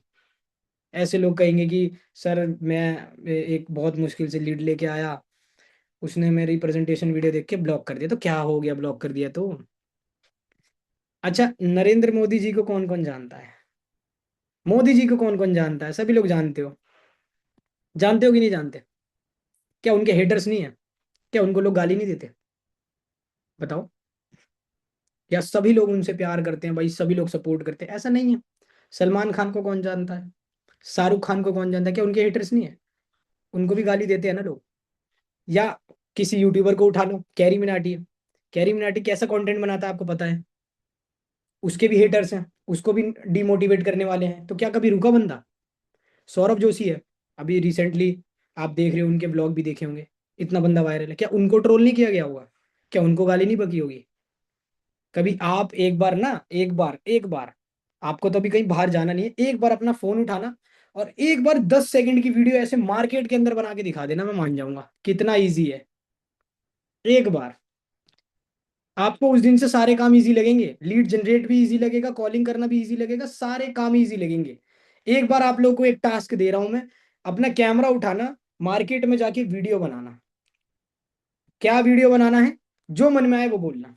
ऐसे लोग कहेंगे कि सर मैं एक बहुत मुश्किल से लीड लेके आया, उसने मेरी प्रेजेंटेशन वीडियो देख के ब्लॉक कर दिया, तो क्या हो गया ब्लॉक कर दिया तो। अच्छा, नरेंद्र मोदी जी को कौन कौन जानता है? मोदी जी को कौन कौन जानता है? सभी लोग जानते हो। जानते हो कि नहीं जानते? क्या उनके हेटर्स नहीं है? क्या उनको लोग गाली नहीं देते? बताओ। या सभी लोग उनसे प्यार करते हैं भाई, सभी लोग सपोर्ट करते हैं? ऐसा नहीं है। सलमान खान को कौन जानता है? शाहरुख खान को कौन जानता है? क्या उनके हेटर्स नहीं है? उनको भी गाली देते हैं ना लोग। या किसी यूट्यूबर को उठा लो, कैरी मिनाटी है। कैरी मिनाटी कैसा कंटेंट बनाता है आपको पता है? उसके भी हेटर्स हैं, उसको भी डिमोटिवेट करने वाले हैं, तो क्या कभी रुका बंदा? सौरभ जोशी है, अभी रिसेंटली आप देख रहे हो, उनके ब्लॉग भी देखे होंगे, इतना बंदा वायरल है, क्या उनको ट्रोल नहीं किया गया होगा? क्या उनको गाली नहीं बकी होगी? कभी आप एक बार ना, एक बार आपको तो अभी कहीं बाहर जाना नहीं है, एक बार अपना फोन उठाना और एक बार 10 सेकंड की वीडियो ऐसे मार्केट के अंदर बना के दिखा देना, मैं मान जाऊंगा कितना ईजी है। एक बार आपको उस दिन से सारे काम इजी लगेंगे, लीड जनरेट भी इजी लगेगा, कॉलिंग करना भी इजी लगेगा, सारे काम इजी लगेंगे। एक बार आप लोग को एक टास्क दे रहा हूं मैं, अपना कैमरा उठाना, मार्केट में जाके वीडियो बनाना। क्या वीडियो बनाना है? जो मन में आए वो बोलना।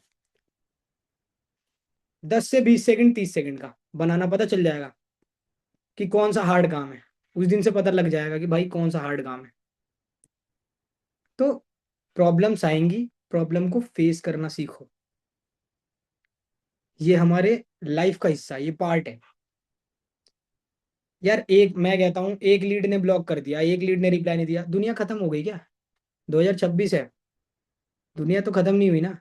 10 से 20 सेकंड, 30 सेकंड का बनाना, पता चल जाएगा कि कौन सा हार्ड काम है। उस दिन से पता लग जाएगा कि भाई कौन सा हार्ड काम है। तो प्रॉब्लम्स आएंगी, प्रॉब्लम को फेस करना सीखो। ये हमारे लाइफ का हिस्सा है, ये पार्ट है। यार एक मैं कहता हूँ, एक लीड ने ब्लॉक कर दिया, एक लीड ने रिप्लाई नहीं दिया, दुनिया खत्म हो गई क्या? 2026 है, दुनिया तो खत्म नहीं हुई ना।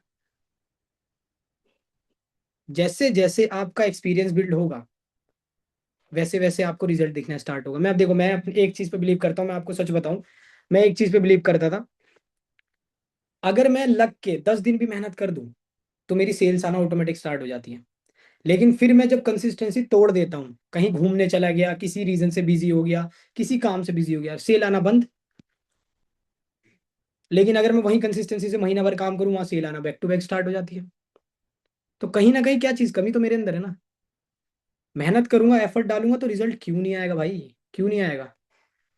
जैसे जैसे आपका एक्सपीरियंस बिल्ड होगा, वैसे वैसे आपको रिजल्ट दिखना स्टार्ट होगा। मैं अब देखो, मैं अपनी एक चीज पे बिलीव करता हूँ, मैं आपको सच बताऊं, मैं एक चीज पे बिलीव करता था, अगर मैं लग के 10 दिन भी मेहनत कर दूं तो मेरी सेल्स आना ऑटोमेटिक स्टार्ट हो जाती है। लेकिन फिर मैं जब कंसिस्टेंसी तोड़ देता हूँ, कहीं घूमने चला गया, किसी रीजन से बिजी हो गया, किसी काम से बिजी हो गया, सेल आना बंद। लेकिन अगर मैं वहीं कंसिस्टेंसी से महीना भर काम करूँ, वहां सेल आना बैक टू बैक स्टार्ट हो जाती है। तो कहीं ना कहीं क्या चीज कमी तो मेरे अंदर है ना। मेहनत करूंगा, एफर्ट डालूंगा, तो रिजल्ट क्यों नहीं आएगा भाई? क्यों नहीं आएगा?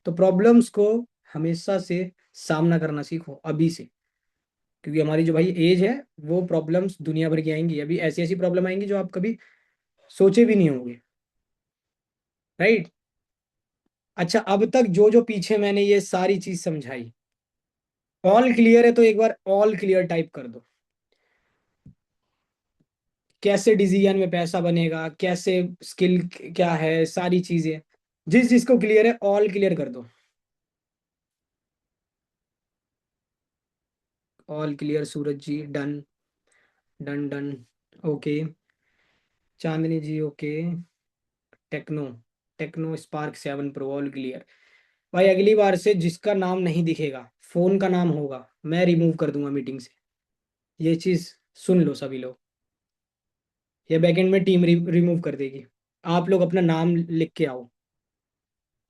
तो प्रॉब्लम्स को हमेशा से सामना करना सीखो अभी से, क्योंकि हमारी जो भाई एज है, वो प्रॉब्लम्स दुनिया भर की आएंगी, अभी ऐसी ऐसी प्रॉब्लम आएंगी जो आप कभी सोचे भी नहीं होंगे। राइट। अच्छा, अब तक जो जो पीछे मैंने ये सारी चीज समझाई, ऑल क्लियर है तो एक बार ऑल क्लियर टाइप कर दो। कैसे डिसीजन में पैसा बनेगा, कैसे स्किल क्या है, सारी चीजें, जिस जिसको क्लियर है ऑल क्लियर कर दो। All clear Suraj ji, done, done done. Okay. Chandni ji okay. Tecno, Tecno Spark 7 pro all clear. भाई अगली बार से जिसका नाम नहीं दिखेगा, फोन का नाम होगा, मैं रिमूव कर दूंगा मीटिंग से। ये चीज सुन लो सभी लोग, ये बैकएंड में टीम रिमूव कर देगी। आप लोग अपना नाम लिख के आओ,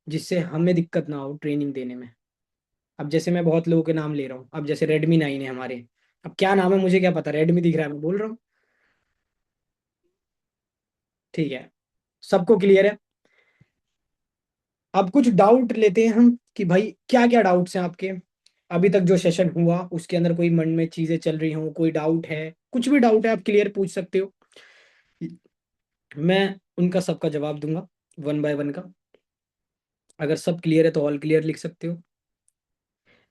जिससे हमें दिक्कत ना हो ट्रेनिंग देने में। अब जैसे मैं बहुत लोगों के नाम ले रहा हूँ, अब जैसे Redmi 9 है हमारे, अब क्या नाम है मुझे क्या पता, रेडमी दिख रहा है मैं बोल रहा हूँ। ठीक है, सबको क्लियर है? अब कुछ डाउट लेते हैं हम कि भाई क्या क्या डाउट्स हैं आपके, अभी तक जो सेशन हुआ उसके अंदर कोई मन में चीजें चल रही हो, कोई डाउट है, कुछ भी डाउट है आप क्लियर पूछ सकते हो, मैं उनका सबका जवाब दूंगा, वन बाय वन का। अगर सब क्लियर है तो ऑल क्लियर लिख सकते हो।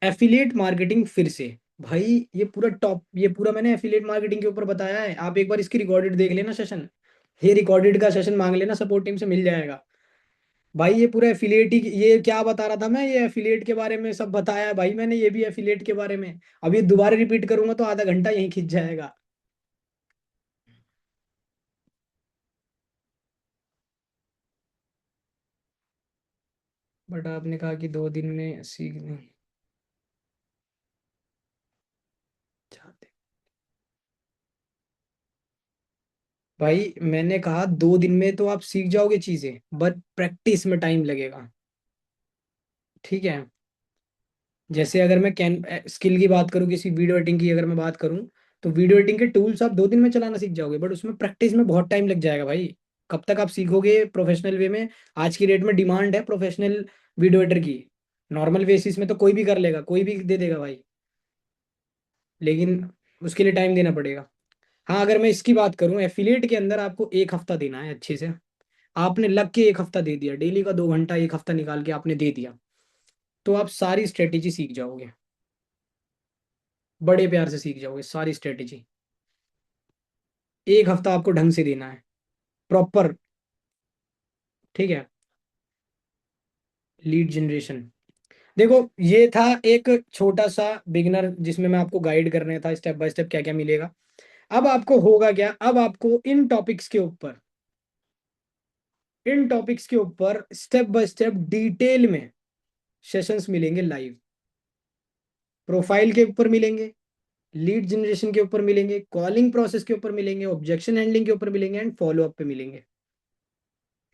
एफिलिएट मार्केटिंग फिर से, भाई ये पूरा टॉप, ये पूरा मैंने एफिलिएट मार्केटिंग के ऊपर बताया है, आप एक बार इसकी रिकॉर्डेड देख लेना सेशन, ये रिकॉर्डेड का सेशन मांग लेना, सपोर्ट टीम से मिल जाएगा। भाई ये पूरा एफिलिएट ही, ये क्या बता रहा था मैं, ये एफिलिएट के बारे में सब बताया है भाई मैंने, ये भी एफिलिएट के बारे में। अब ये दोबारा रिपीट करूंगा तो आधा घंटा यहीं खिंच जाएगा। बट आपने कहा कि 2 दिन में सीख नहीं चाहते। भाई मैंने कहा 2 दिन में तो आप सीख जाओगे चीजें, बट प्रैक्टिस में टाइम लगेगा। ठीक है। जैसे अगर मैं कैन स्किल की बात करूँ, किसी वीडियो एडिटिंग की अगर मैं बात करूँ, तो वीडियो एडिटिंग के टूल्स आप 2 दिन में चलाना सीख जाओगे, बट उसमें प्रैक्टिस में बहुत टाइम लग जाएगा भाई। कब तक आप सीखोगे प्रोफेशनल वे में? आज की डेट में डिमांड है प्रोफेशनल वीडियो एडिटर की। नॉर्मल बेसिस में तो कोई भी कर लेगा, कोई भी दे देगा भाई, लेकिन उसके लिए टाइम देना पड़ेगा। हाँ, अगर मैं इसकी बात करूँ, एफिलिएट के अंदर आपको 1 हफ्ता देना है अच्छे से। आपने लग के 1 हफ्ता दे दिया, डेली का 2 घंटा 1 हफ्ता निकाल के आपने दे दिया, तो आप सारी स्ट्रेटेजी सीख जाओगे। बड़े प्यार से सीख जाओगे सारी स्ट्रेटेजी। 1 हफ्ता आपको ढंग से देना है, प्रॉपर। ठीक है। लीड जनरेशन, देखो ये था एक छोटा सा बिगिनर जिसमें मैं आपको गाइड करने था स्टेप बाय स्टेप क्या क्या मिलेगा। अब आपको होगा क्या, अब आपको इन टॉपिक्स के ऊपर स्टेप बाय स्टेप डिटेल में सेशंस मिलेंगे लाइव। प्रोफाइल के ऊपर मिलेंगे, लीड जनरेशन के ऊपर मिलेंगे, कॉलिंग प्रोसेस के ऊपर मिलेंगे, ऑब्जेक्शन हैंडलिंग के ऊपर मिलेंगे, एंड फॉलो अप पे मिलेंगे।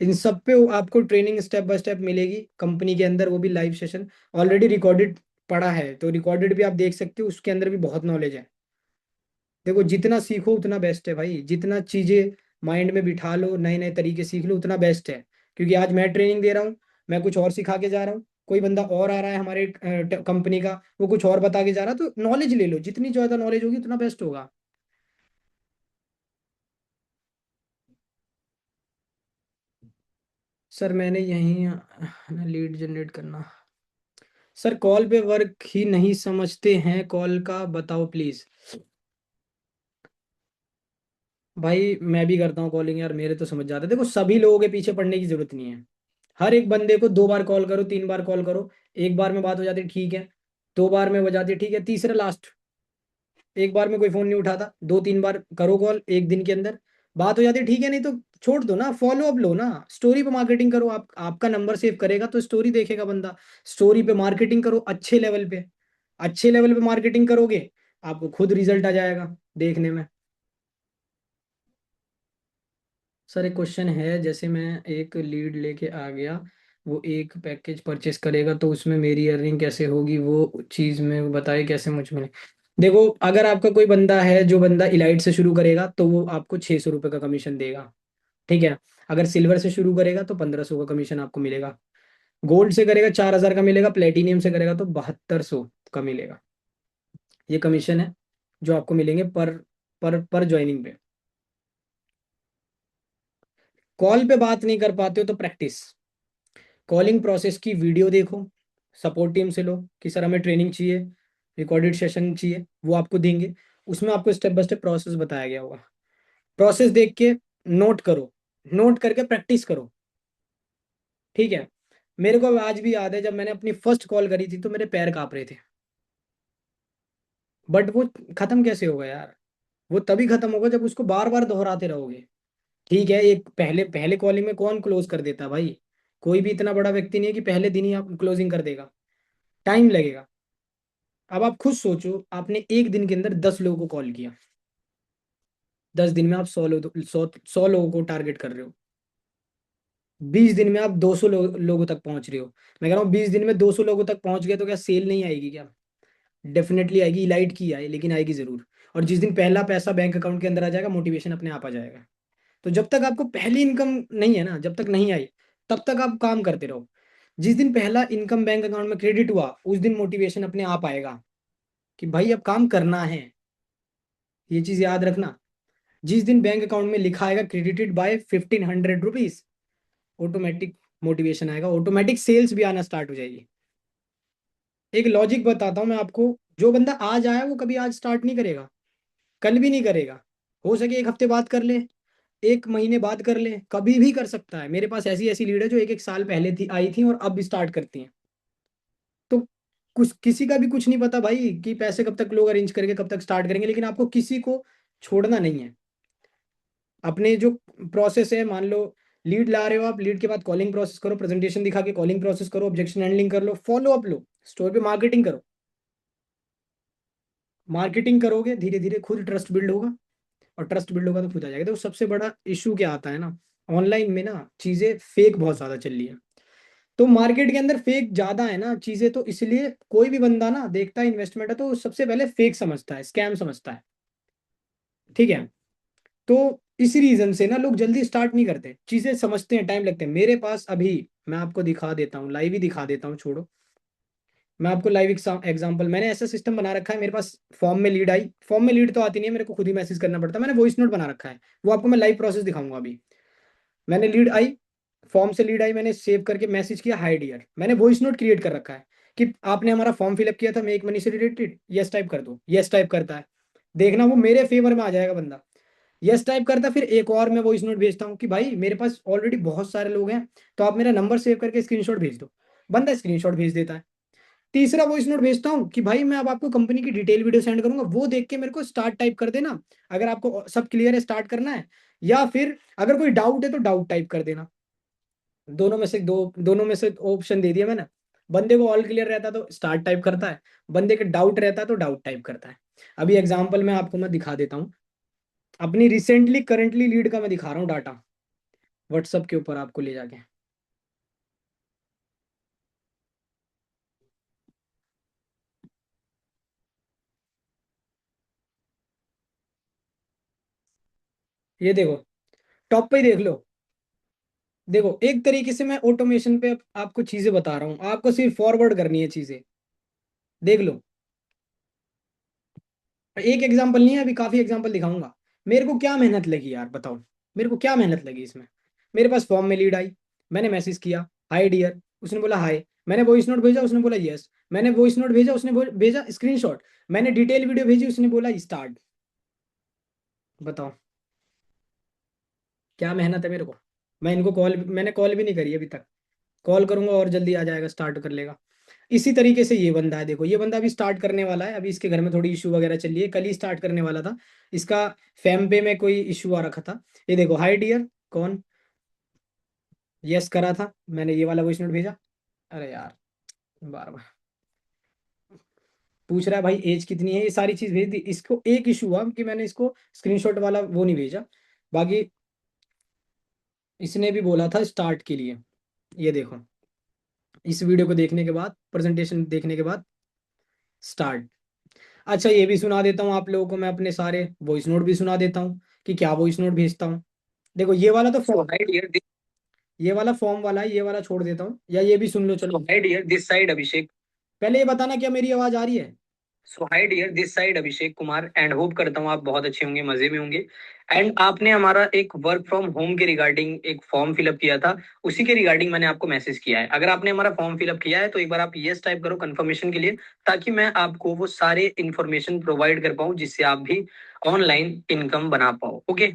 इन सब पे आपको ट्रेनिंग स्टेप बाय स्टेप मिलेगी कंपनी के अंदर, वो भी लाइव सेशन। ऑलरेडी रिकॉर्डेड पड़ा है, तो रिकॉर्डेड भी आप देख सकते हो, उसके अंदर भी बहुत नॉलेज है। देखो जितना सीखो उतना बेस्ट है भाई, जितना चीजें माइंड में बिठा लो, नए नए तरीके सीख लो, उतना बेस्ट है। क्योंकि आज मैं ट्रेनिंग दे रहा हूँ, मैं कुछ और सिखा के जा रहा हूँ, कोई बंदा और आ रहा है हमारे कंपनी का, वो कुछ और बता के जा रहा है, तो नॉलेज ले लो, जितनी ज्यादा नॉलेज होगी उतना बेस्ट होगा। सर मैंने यही लीड जनरेट करना। सर कॉल पे वर्क ही नहीं समझते हैं, कॉल का बताओ प्लीज। भाई मैं भी करता हूँ कॉलिंग यार, मेरे तो समझ जाते हैं। देखो सभी लोगों के पीछे पड़ने की जरूरत नहीं है। हर एक बंदे को 2 बार कॉल करो, 3 बार कॉल करो, एक बार में बात हो जाती है ठीक है, 2 बार में हो जाती है ठीक है, तीसरा लास्ट। एक बार में कोई फोन नहीं उठाता, 2-3 बार करो कॉल एक दिन के अंदर, बात हो जाती है ठीक है, नहीं तो छोड़ दो ना, फॉलो अप लो ना, स्टोरी पे मार्केटिंग करो। आपका नंबर सेव करेगा तो स्टोरी देखेगा बंदा। स्टोरी पे मार्केटिंग करो अच्छे लेवल पे, अच्छे लेवल पे मार्केटिंग करोगे, आपको खुद रिजल्ट आ जाएगा देखने में। सर एक क्वेश्चन है, जैसे मैं एक लीड लेके आ गया, वो एक पैकेज परचेस करेगा, तो उसमें मेरी अर्निंग कैसे होगी, वो चीज़ में बताए कैसे मुझ में। देखो अगर आपका कोई बंदा है, जो बंदा इलाइट से शुरू करेगा तो वो आपको 600 रुपये का कमीशन देगा। ठीक है। अगर सिल्वर से शुरू करेगा तो 1500 का कमीशन आपको मिलेगा। गोल्ड से करेगा 4000 का मिलेगा, प्लेटिनियम से करेगा तो 7200 का मिलेगा। ये कमीशन है जो आपको मिलेंगे पर पर ज्वाइनिंग पे। कॉल पे बात नहीं कर पाते हो तो प्रैक्टिस, कॉलिंग प्रोसेस की वीडियो देखो, सपोर्ट टीम से लो कि सर हमें ट्रेनिंग चाहिए, रिकॉर्डेड सेशन चाहिए, वो आपको देंगे। उसमें आपको स्टेप बाय स्टेप प्रोसेस बताया गया होगा। प्रोसेस देख के नोट करो, नोट करके प्रैक्टिस करो। ठीक है। मेरे को आज भी याद है, जब मैंने अपनी फर्स्ट कॉल करी थी तो मेरे पैर कांप रहे थे, बट वो खत्म कैसे होगा यार? वो तभी खत्म होगा जब उसको बार बार दोहराते रहोगे। ठीक है, एक पहले पहले कॉलिंग में कौन क्लोज कर देता है भाई? कोई भी इतना बड़ा व्यक्ति नहीं है कि पहले दिन ही आप क्लोजिंग कर देगा, टाइम लगेगा। अब आप खुद सोचो, आपने एक दिन के अंदर 10 लोगों को कॉल किया, 10 दिन में आप 100 लोगों को टारगेट कर रहे हो, 20 दिन में आप 200 लोगों तक पहुंच रहे हो। मैं कह रहा हूँ 20 दिन में 200 लोगों तक पहुंच गए तो क्या सेल नहीं आएगी क्या? डेफिनेटली आएगी, इलाइट की आए लेकिन आएगी जरूर। और जिस दिन पहला पैसा बैंक अकाउंट के अंदर आ जाएगा, मोटिवेशन अपने आप आ जाएगा। तो जब तक आपको पहली इनकम नहीं है ना, जब तक नहीं आई, तब तक आप काम करते रहो। जिस दिन पहला इनकम बैंक अकाउंट में क्रेडिट हुआ, उस दिन मोटिवेशन अपने आप आएगा कि भाई अब काम करना है। ये चीज याद रखना, जिस दिन बैंक अकाउंट में लिखा आएगा credited bye 1500 rupees, automatic motivation आएगा, ऑटोमेटिक सेल्स भी आना स्टार्ट हो जाएगी। एक लॉजिक बताता हूँ मैं आपको, जो बंदा आज आया वो कभी आज स्टार्ट नहीं करेगा, कल भी नहीं करेगा। हो सके एक हफ्ते बाद कर ले, एक महीने बाद कर ले, कभी भी कर सकता है। मेरे पास ऐसी ऐसी लीड है जो एक एक साल पहले थी, आई थी और अब भी स्टार्ट करती हैं। तो कुछ किसी का भी कुछ नहीं पता भाई कि पैसे कब तक लोग अरेंज करके कब तक स्टार्ट करेंगे, लेकिन आपको किसी को छोड़ना नहीं है। अपने जो प्रोसेस है, मान लो लीड ला रहे हो आप, लीड के बाद कॉलिंग प्रोसेस करो, प्रेजेंटेशन दिखा के कॉलिंग प्रोसेस करो, ऑब्जेक्शन हैंडलिंग कर लो, फॉलो अप लो, स्टोर पे मार्केटिंग करो। मार्केटिंग करोगे धीरे धीरे खुद ट्रस्ट बिल्ड होगा, और ट्रस्ट बिल्ड होगा तो खुद आ जाएगा। तो सबसे बड़ा इशू क्या आता है ना, ऑनलाइन में ना चीजें फेक बहुत ज्यादा चल रही है। तो मार्केट के अंदर फेक ज्यादा है ना चीजें, तो इसलिए कोई भी बंदा ना देखता है इन्वेस्टमेंट है तो सबसे पहले फेक समझता है, स्कैम समझता है। ठीक है। तो इसी रीजन से ना लोग जल्दी स्टार्ट नहीं करते, चीजें समझते हैं, टाइम लगते हैं। मेरे पास अभी, मैं आपको दिखा देता हूँ, लाइव ही दिखा देता हूँ, छोड़ो। मैं आपको लाइव एग्जांपल, मैंने ऐसा सिस्टम बना रखा है। मेरे पास फॉर्म में लीड आई, फॉर्म में लीड तो आती नहीं है, मेरे को खुद ही मैसेज करना पड़ता है। मैंने वॉइस नोट बना रखा है, वो आपको मैं लाइव प्रोसेस दिखाऊंगा अभी। मैंने लीड आई, फॉर्म से लीड आई, मैंने सेव करके मैसेज किया हाय डियर, मैंने वॉइस नोट क्रिएट कर रखा है कि आपने हमारा फॉर्म फिलअप किया था मेक मनी से रिलेटेड, यस टाइप कर दो। यस टाइप करता है, देखना वो मेरे फेवर में आ जाएगा बंदा। यस टाइप करता है, फिर एक और मैं वॉइस नोट भेजता हूँ कि भाई मेरे पास ऑलरेडी बहुत सारे लोग हैं, तो आप मेरा नंबर सेव करके स्क्रीनशॉट भेज दो। बंदा स्क्रीनशॉट भेज देता है। तीसरा वॉइस नोट भेजता हूँ कि भाई मैं अब आपको कंपनी की डिटेल वीडियो सेंड करूंगा, वो देख के मेरे को स्टार्ट टाइप कर देना, अगर आपको सब क्लियर है स्टार्ट करना है। या फिर अगर कोई डाउट है तो डाउट टाइप कर देना। दोनों में से ऑप्शन दे दिया मैंने। बंदे को ऑल क्लियर रहता है तो स्टार्ट टाइप करता है, बंदे के डाउट रहता है तो डाउट टाइप करता है। अभी एग्जांपल में आपको मैं दिखा देता हूँ, अपनी रिसेंटली करंटली लीड का मैं दिखा रहा हूँ डाटा, व्हाट्सअप के ऊपर आपको ले जाके। ये देखो, टॉप पे ही देख लो। देखो एक तरीके से मैं ऑटोमेशन पे आपको चीजें बता रहा हूँ, आपको सिर्फ फॉरवर्ड करनी है चीजें। देख लो, एक एग्जांपल नहीं है, अभी काफी एग्जांपल दिखाऊंगा। मेरे को क्या मेहनत लगी यार बताओ, मेरे को क्या मेहनत लगी इसमें। मेरे पास फॉर्म में लीड आई, मैंने मैसेज किया हाय डियर, उसने बोला हाय, मैंने वॉइस नोट भेजा, उसने बोला यस, मैंने वॉइस नोट भेजा, उसने भेजा स्क्रीनशॉट, मैंने डिटेल वीडियो भेजी, उसने बोला स्टार्ट। बताओ क्या मेहनत है मेरे को। मैंने कॉल भी नहीं करी अभी तक, कॉल करूंगा और जल्दी आ जाएगा, स्टार्ट कर लेगा। इसी तरीके से ये बंदा है, देखो ये बंदा अभी स्टार्ट करने वाला है, अभी इसके घर में थोड़ी इशू वगैरह चल रही है, कल ही स्टार्ट करने वाला था। इसका फैम पे में कोई इशू आ रखा था। ये देखो हाय डियर, कौन, यस करा था, मैंने ये वाला वॉइस नोट भेजा। अरे यार, बार बार पूछ रहा है भाई एज कितनी है, ये सारी चीज भेज दी। इसको एक इशू हुआ कि मैंने इसको स्क्रीनशॉट वाला वो नहीं भेजा, बाकी इसने भी बोला था स्टार्ट के लिए। ये देखो, इस वीडियो को देखने के बाद, प्रेजेंटेशन देखने के बाद स्टार्ट। अच्छा ये भी सुना देता हूँ आप लोगों को, मैं अपने सारे वॉइस नोट भी सुना देता हूँ कि क्या वॉइस नोट भेजता हूँ। देखो ये वाला तो फॉर्म, ये वाला फॉर्म वाला है, ये वाला छोड़ देता हूँ, या ये भी सुन लो चलो। Hi dear this side Abhishek, पहले ये बताना क्या मेरी आवाज आ रही है। So hi dear this side Abhishek Kumar, and hope करता हूँ आप बहुत अच्छे होंगे, मजे में होंगे। एंड आपने हमारा एक वर्क फ्रॉम होम के रिगार्डिंग एक फॉर्म फिलअप किया था, उसी के रिगार्डिंग मैंने आपको मैसेज किया है। अगर आपने हमारा फॉर्म फिलअप किया है तो एक बार आप यस टाइप करो कंफर्मेशन के लिए, ताकि मैं आपको वो सारे इंफॉर्मेशन प्रोवाइड कर पाऊँ जिससे आप भी ऑनलाइन इनकम बना पाओ। ओके,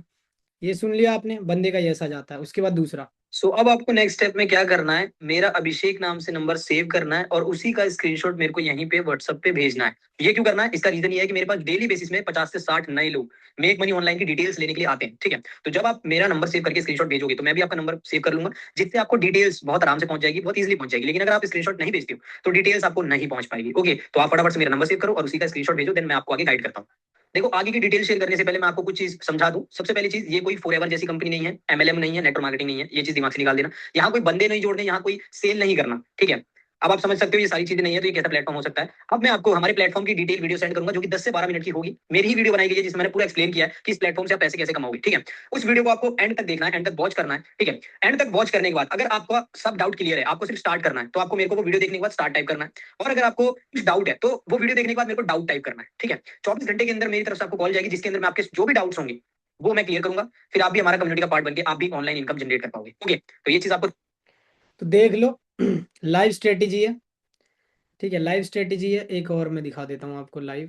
ये सुन लिया आपने, बंदे का यस आ जाता है। उसके बाद दूसरा, अब आपको नेक्स्ट स्टेप में क्या करना है, मेरा अभिषेक नाम से नंबर सेव करना है और उसी का स्क्रीनशॉट मेरे को यहीं पे व्हाट्सएप पे भेजना है। ये क्यों करना है, इसका रीजन ये है कि मेरे पास डेली बेसिस में 50 से 60 नए लोग मेक मनी ऑनलाइन की डिटेल्स लेने के लिए आते हैं। ठीक है, तो जब आप मेरा नंबर सेव करके स्क्रीनशॉट भेजोगे तो मैं भी आपका नंबर सेव कर लूंगा, जिससे आपको डिटेल्स बहुत आराम से पहुंच जाएगी, बहुत इजीली पहुंच जाएगी। लेकिन अगर आप स्क्रीनशॉट नहीं भेजते हो तो डिटेल्स आपको नहीं पहुंच पाएगी। ओके, तो आप फटाफट से मेरा नंबर सेव करो और उसी का स्क्रीनशॉट भेजो, देन मैं आपको आगे गाइड करता हूँ। देखो आगे की डिटेल शेयर करने से पहले मैं आपको कुछ चीज समझा दूं। सबसे पहली चीज, ये कोई फॉरएवर जैसी कंपनी नहीं है, एमएलएम नहीं है, नेटवर्क मार्केटिंग नहीं है, ये चीज दिमाग से निकाल देना। यहाँ कोई बंदे नहीं जोड़ने, यहाँ कोई सेल नहीं करना। ठीक है, अब आप समझ सकते हो ये सारी चीजें नहीं है तो ये कैसा प्लेटफॉर्म हो सकता है। अब मैं आपको हमारे प्लेटफॉर्म की डिटेल वीडियो सेंड करूंगा जो कि 10 से 12 मिनट की होगी। मेरी ही वीडियो बनाई गई है जिसमें मैंने पूरा एक्सप्लेन किया है कि इस प्लेटफॉर्म से आप पैसे कैसे कमाओगे। ठीक है, उस वीडियो को आपको एंड तक देखना है, एंड तक वॉच करना है। ठीक है, एंड तक वॉच करने के बाद अगर आपका सब डाउट क्लियर है, आपको सिर्फ स्टार्ट करना है, तो आपको मेरे को वो वीडियो देखने के बाद स्टार्ट टाइप करना है। और अगर आपको कुछ डाउट है तो वो वीडियो देखने के बाद मेरे को डाउट टाइप करना है। ठीक है, 24 घंटे के अंदर मेरी तरफ से आपको कॉल जाएगी जिसके अंदर मैं आपके जो भी डाउट्स होंगे वो मैं क्लियर करूंगा। फिर आप भी हमारा कम्युनिटी का पार्ट बनके आप भी ऑनलाइन इनकम जनरेट कर पाओगे। ओके, तो ये चीज आपको तो देख लो। लाइव स्ट्रेटेजी है, ठीक है, लाइव स्ट्रेटेजी है। एक और मैं दिखा देता हूँ आपको लाइव।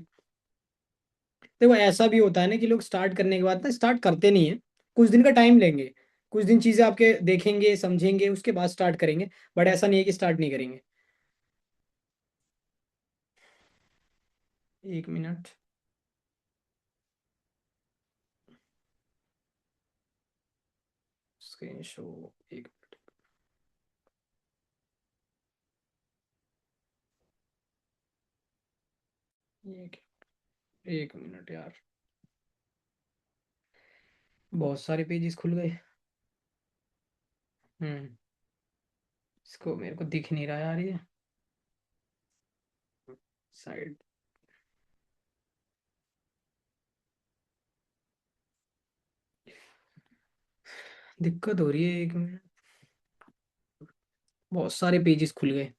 देखो ऐसा भी होता है ना कि लोग स्टार्ट करने के बाद ना स्टार्ट करते नहीं है, कुछ दिन का टाइम लेंगे, कुछ दिन चीज़ें आपके देखेंगे समझेंगे उसके बाद स्टार्ट करेंगे, बट ऐसा नहीं है कि स्टार्ट नहीं करेंगे। 1 मिनट। Screen show. एक एक 1 मिनट यार, बहुत सारे पेजेस खुल गए। हम्म। इसको मेरे को दिख नहीं रहा यार ये साइड। दिक्कत हो रही है, 1 मिनट। बहुत सारे पेजेस खुल गए।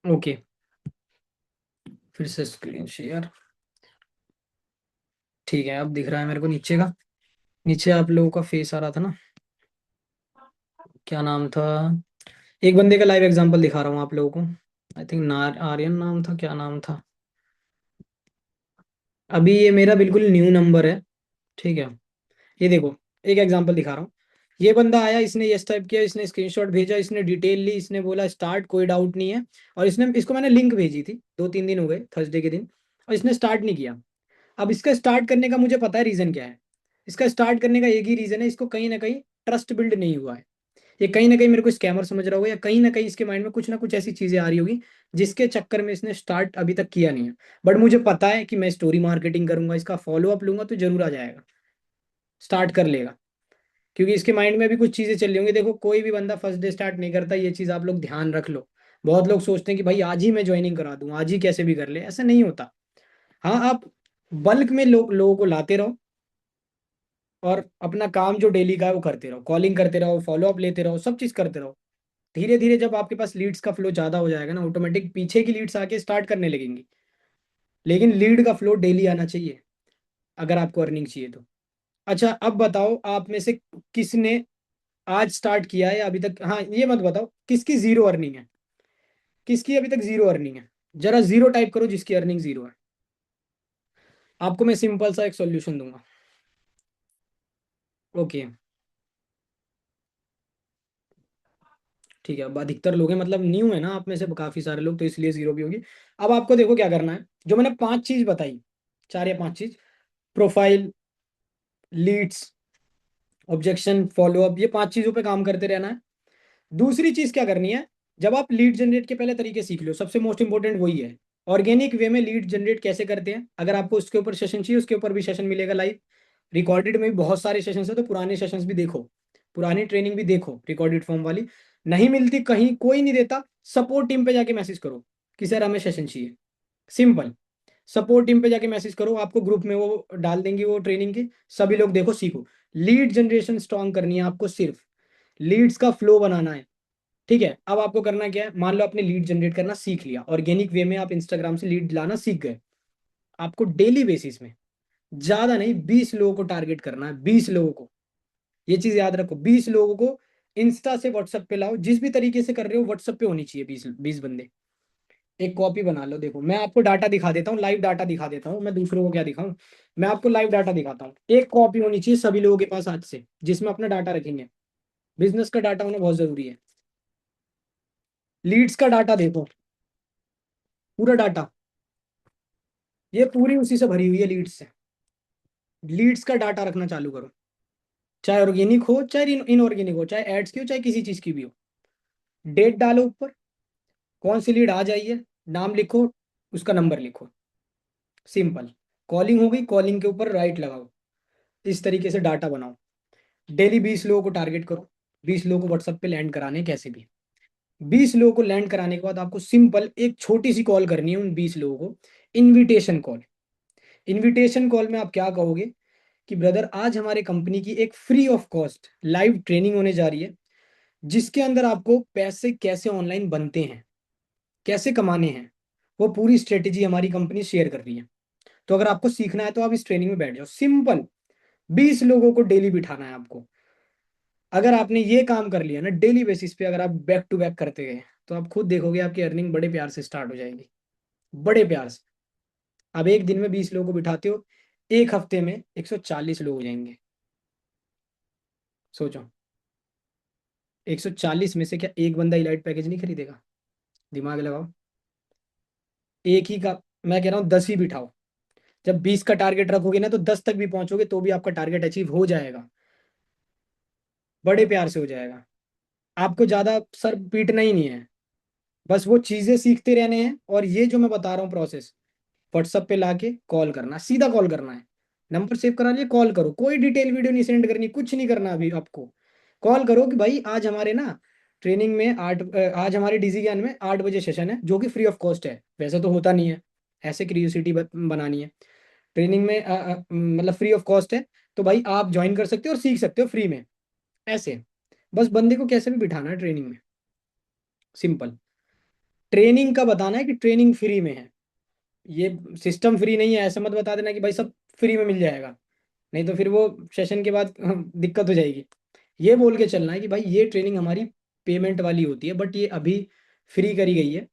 ओके, फिर से स्क्रीन शेयर। ठीक है, अब दिख रहा है मेरे को नीचे का। नीचे आप लोगों का फेस आ रहा था ना, क्या नाम था? एक बंदे का लाइव एग्जांपल दिखा रहा हूँ आप लोगों को। आई थिंक नार आर्यन नाम था, क्या नाम था? अभी ये मेरा बिल्कुल न्यू नंबर है, ठीक है। ये देखो, एक एग्जांपल दिखा रहा हूँ। ये बंदा आया, इसने यस टाइप किया, इसने स्क्रीनशॉट भेजा, इसने डिटेल ली, इसने बोला स्टार्ट, कोई डाउट नहीं है। और इसने, इसको मैंने लिंक भेजी थी 2-3 दिन हो गए, थर्सडे के दिन, और इसने स्टार्ट नहीं किया। अब इसका स्टार्ट करने का मुझे पता है रीज़न क्या है। इसका स्टार्ट करने का एक ही रीज़न है, इसको कहीं ना कहीं ट्रस्ट बिल्ड नहीं हुआ है। ये कहीं ना कहीं मेरे को स्कैमर समझ रहा होगा, या कहीं ना कहीं इसके माइंड में कुछ ना कुछ ऐसी चीज़ें आ रही होगी जिसके चक्कर में इसने स्टार्ट अभी तक किया नहीं है। बट मुझे पता है कि मैं स्टोरी मार्केटिंग करूंगा, इसका फॉलो अप लूंगा तो जरूर आ जाएगा, स्टार्ट कर लेगा। क्योंकि इसके माइंड में भी कुछ चीज़ें चल रही होंगी। देखो, कोई भी बंदा फर्स्ट डे स्टार्ट नहीं करता, ये चीज़ आप लोग ध्यान रख लो। बहुत लोग सोचते हैं कि भाई आज ही मैं ज्वाइनिंग करा दूं, आज ही कैसे भी कर ले, ऐसा नहीं होता। हाँ, आप बल्क में लोगों को लाते रहो, और अपना काम जो डेली का है वो करते रहो, कॉलिंग करते रहो, फॉलो अप लेते रहो, सब चीज़ करते रहो। धीरे धीरे जब आपके पास लीड्स का फ्लो ज़्यादा हो जाएगा ना, ऑटोमेटिक पीछे की लीड्स आके स्टार्ट करने लगेंगी। लेकिन लीड का फ्लो डेली आना चाहिए अगर आपको अर्निंग चाहिए तो। अच्छा, अब बताओ आप में से किसने आज स्टार्ट किया है या अभी तक? हाँ, ये मत बताओ किसकी जीरो अर्निंग है, किसकी अभी तक जीरो अर्निंग है। जरा जीरो टाइप करो जिसकी अर्निंग जीरो है। आपको मैं सिंपल सा एक सॉल्यूशन दूंगा। ओके, ठीक है। अब अधिकतर लोग हैं, मतलब न्यू है ना आप में से काफी सारे लोग, तो इसलिए जीरो भी होगी। अब आपको देखो क्या करना है, जो मैंने 5 चीज बताई, 4 या 5 चीज: प्रोफाइल, लीड्स, ऑब्जेक्शन, फॉलोअप, ये 5 चीजों पे काम करते रहना है। दूसरी चीज क्या करनी है, जब आप लीड जनरेट के पहले तरीके सीख लो, सबसे मोस्ट इंपॉर्टेंट वही है। ऑर्गेनिक वे में लीड जनरेट कैसे करते हैं, अगर आपको उसके ऊपर सेशन चाहिए, उसके ऊपर भी सेशन मिलेगा लाइव। रिकॉर्डेड में भी बहुत सारे सेशंस है, तो पुराने सेशंस भी देखो, पुरानी ट्रेनिंग भी देखो रिकॉर्डेड फॉर्म वाली। नहीं मिलती कहीं, कोई नहीं देता, सपोर्ट टीम पे जाके मैसेज करो कि सर हमें सेशन चाहिए। सिंपल, सपोर्ट टीम पे जाके मैसेज करो, आपको ग्रुप में वो डाल देंगे वो ट्रेनिंग की। सभी लोग देखो, सीखो। लीड जनरेशन स्ट्रॉन्ग करनी है आपको, सिर्फ लीड्स का फ्लो बनाना है। ठीक है, अब आपको करना क्या है, मान लो आपने लीड जनरेट करना सीख लिया, ऑर्गेनिक वे में आप इंस्टाग्राम से लीड लाना सीख गए। आपको डेली बेसिस में, ज्यादा नहीं, 20 लोगों को टारगेट करना है, 20 लोगों को। ये चीज याद रखो, 20 लोगों को इंस्टा से व्हाट्सएप पे लाओ, जिस भी तरीके से कर रहे हो व्हाट्सएप पे होनी चाहिए 20 20 बंदे। एक कॉपी बना लो, देखो मैं आपको डाटा दिखा देता हूँ, लाइव डाटा दिखा देता हूँ, मैं दूसरों को क्या दिखाऊं। मैं आपको लाइव डाटा दिखाता हूँ। एक कॉपी होनी चाहिए सभी लोगों के पास आज से, जिसमें अपना डाटा रखेंगे। बिजनेस का डाटा होना बहुत जरूरी है। लीड्स का डाटा देखो, पूरा डाटा, ये पूरी उसी से भरी हुई है, लीड्स से। लीड्स का डाटा रखना चालू करो, चाहे ऑर्गेनिक हो चाहे इनऑर्गेनिक हो, चाहे एड्स की हो चाहे किसी चीज की भी हो। डेट डालो ऊपर, कौन सी लीड आ जाइए, नाम लिखो, उसका नंबर लिखो। सिंपल। कॉलिंग हो गई, कॉलिंग के ऊपर राइट लगाओ। इस तरीके से डाटा बनाओ। डेली 20 लोगों को टारगेट करो, 20 लोगों को व्हाट्सएप पे लैंड कराने हैं कैसे भी। 20 लोगों को लैंड कराने के बाद आपको सिंपल एक छोटी सी कॉल करनी है उन 20 लोगों को, इनविटेशन कॉल। इनविटेशन कॉल में आप क्या कहोगे कि ब्रदर आज हमारे कंपनी की एक free of cost live training होने जा रही है, जिसके अंदर आपको पैसे कैसे ऑनलाइन बनते हैं, कैसे कमाने हैं, वो पूरी स्ट्रेटेजी हमारी कंपनी शेयर कर रही है। तो अगर आपको सीखना है तो आप इस ट्रेनिंग में बैठ जाओ। सिंपल, 20 लोगों को डेली बिठाना है आपको। अगर आपने ये काम कर लिया ना डेली बेसिस पे, अगर आप बैक टू बैक करते गए, तो आप खुद देखोगे आपकी अर्निंग बड़े प्यार से स्टार्ट हो जाएगी, बड़े प्यार से। अब एक दिन में 20 लोगों को बिठाते हो, एक हफ्ते में 140 लोग हो जाएंगे। सोचो, 140 में से क्या एक बंदा इलाइट पैकेज नहीं खरीदेगा? दिमाग लगाओ। एक ही का, मैं कह रहा हूँ 10 ही बिठाओ। जब 20 का टारगेट रखोगे ना तो 10 तक भी पहुंचोगे तो भी आपका टारगेट अचीव हो जाएगा, बड़े प्यार से हो जाएगा। आपको ज्यादा सर पीटना ही नहीं है, बस वो चीजें सीखते रहने हैं। और ये जो मैं बता रहा हूँ प्रोसेस, व्हाट्सएप पे लाके कॉल करना, सीधा कॉल करना है। नंबर सेव करा लिए, कॉल करो, कोई डिटेल वीडियो नहीं सेंड करनी, कुछ नहीं करना अभी आपको। कॉल करो कि भाई आज हमारे ना ट्रेनिंग में आज हमारे डीजी ज्ञान में 8 बजे सेशन है, जो कि फ्री ऑफ कॉस्ट है, वैसे तो होता नहीं है, ऐसे क्यूरियोसिटी बनानी है। ट्रेनिंग में मतलब फ्री ऑफ कॉस्ट है, तो भाई आप ज्वाइन कर सकते हो और सीख सकते हो फ्री में, ऐसे। बस बंदे को कैसे भी बिठाना है ट्रेनिंग में, सिंपल। ट्रेनिंग का बताना है कि ट्रेनिंग फ्री में है, ये सिस्टम फ्री नहीं है, ऐसा मत बता देना कि भाई सब फ्री में मिल जाएगा, नहीं तो फिर वो सेशन के बाद दिक्कत हो जाएगी। ये बोल के चलना है कि भाई ये ट्रेनिंग हमारी पेमेंट वाली होती है, बट ये अभी फ्री करी गई है,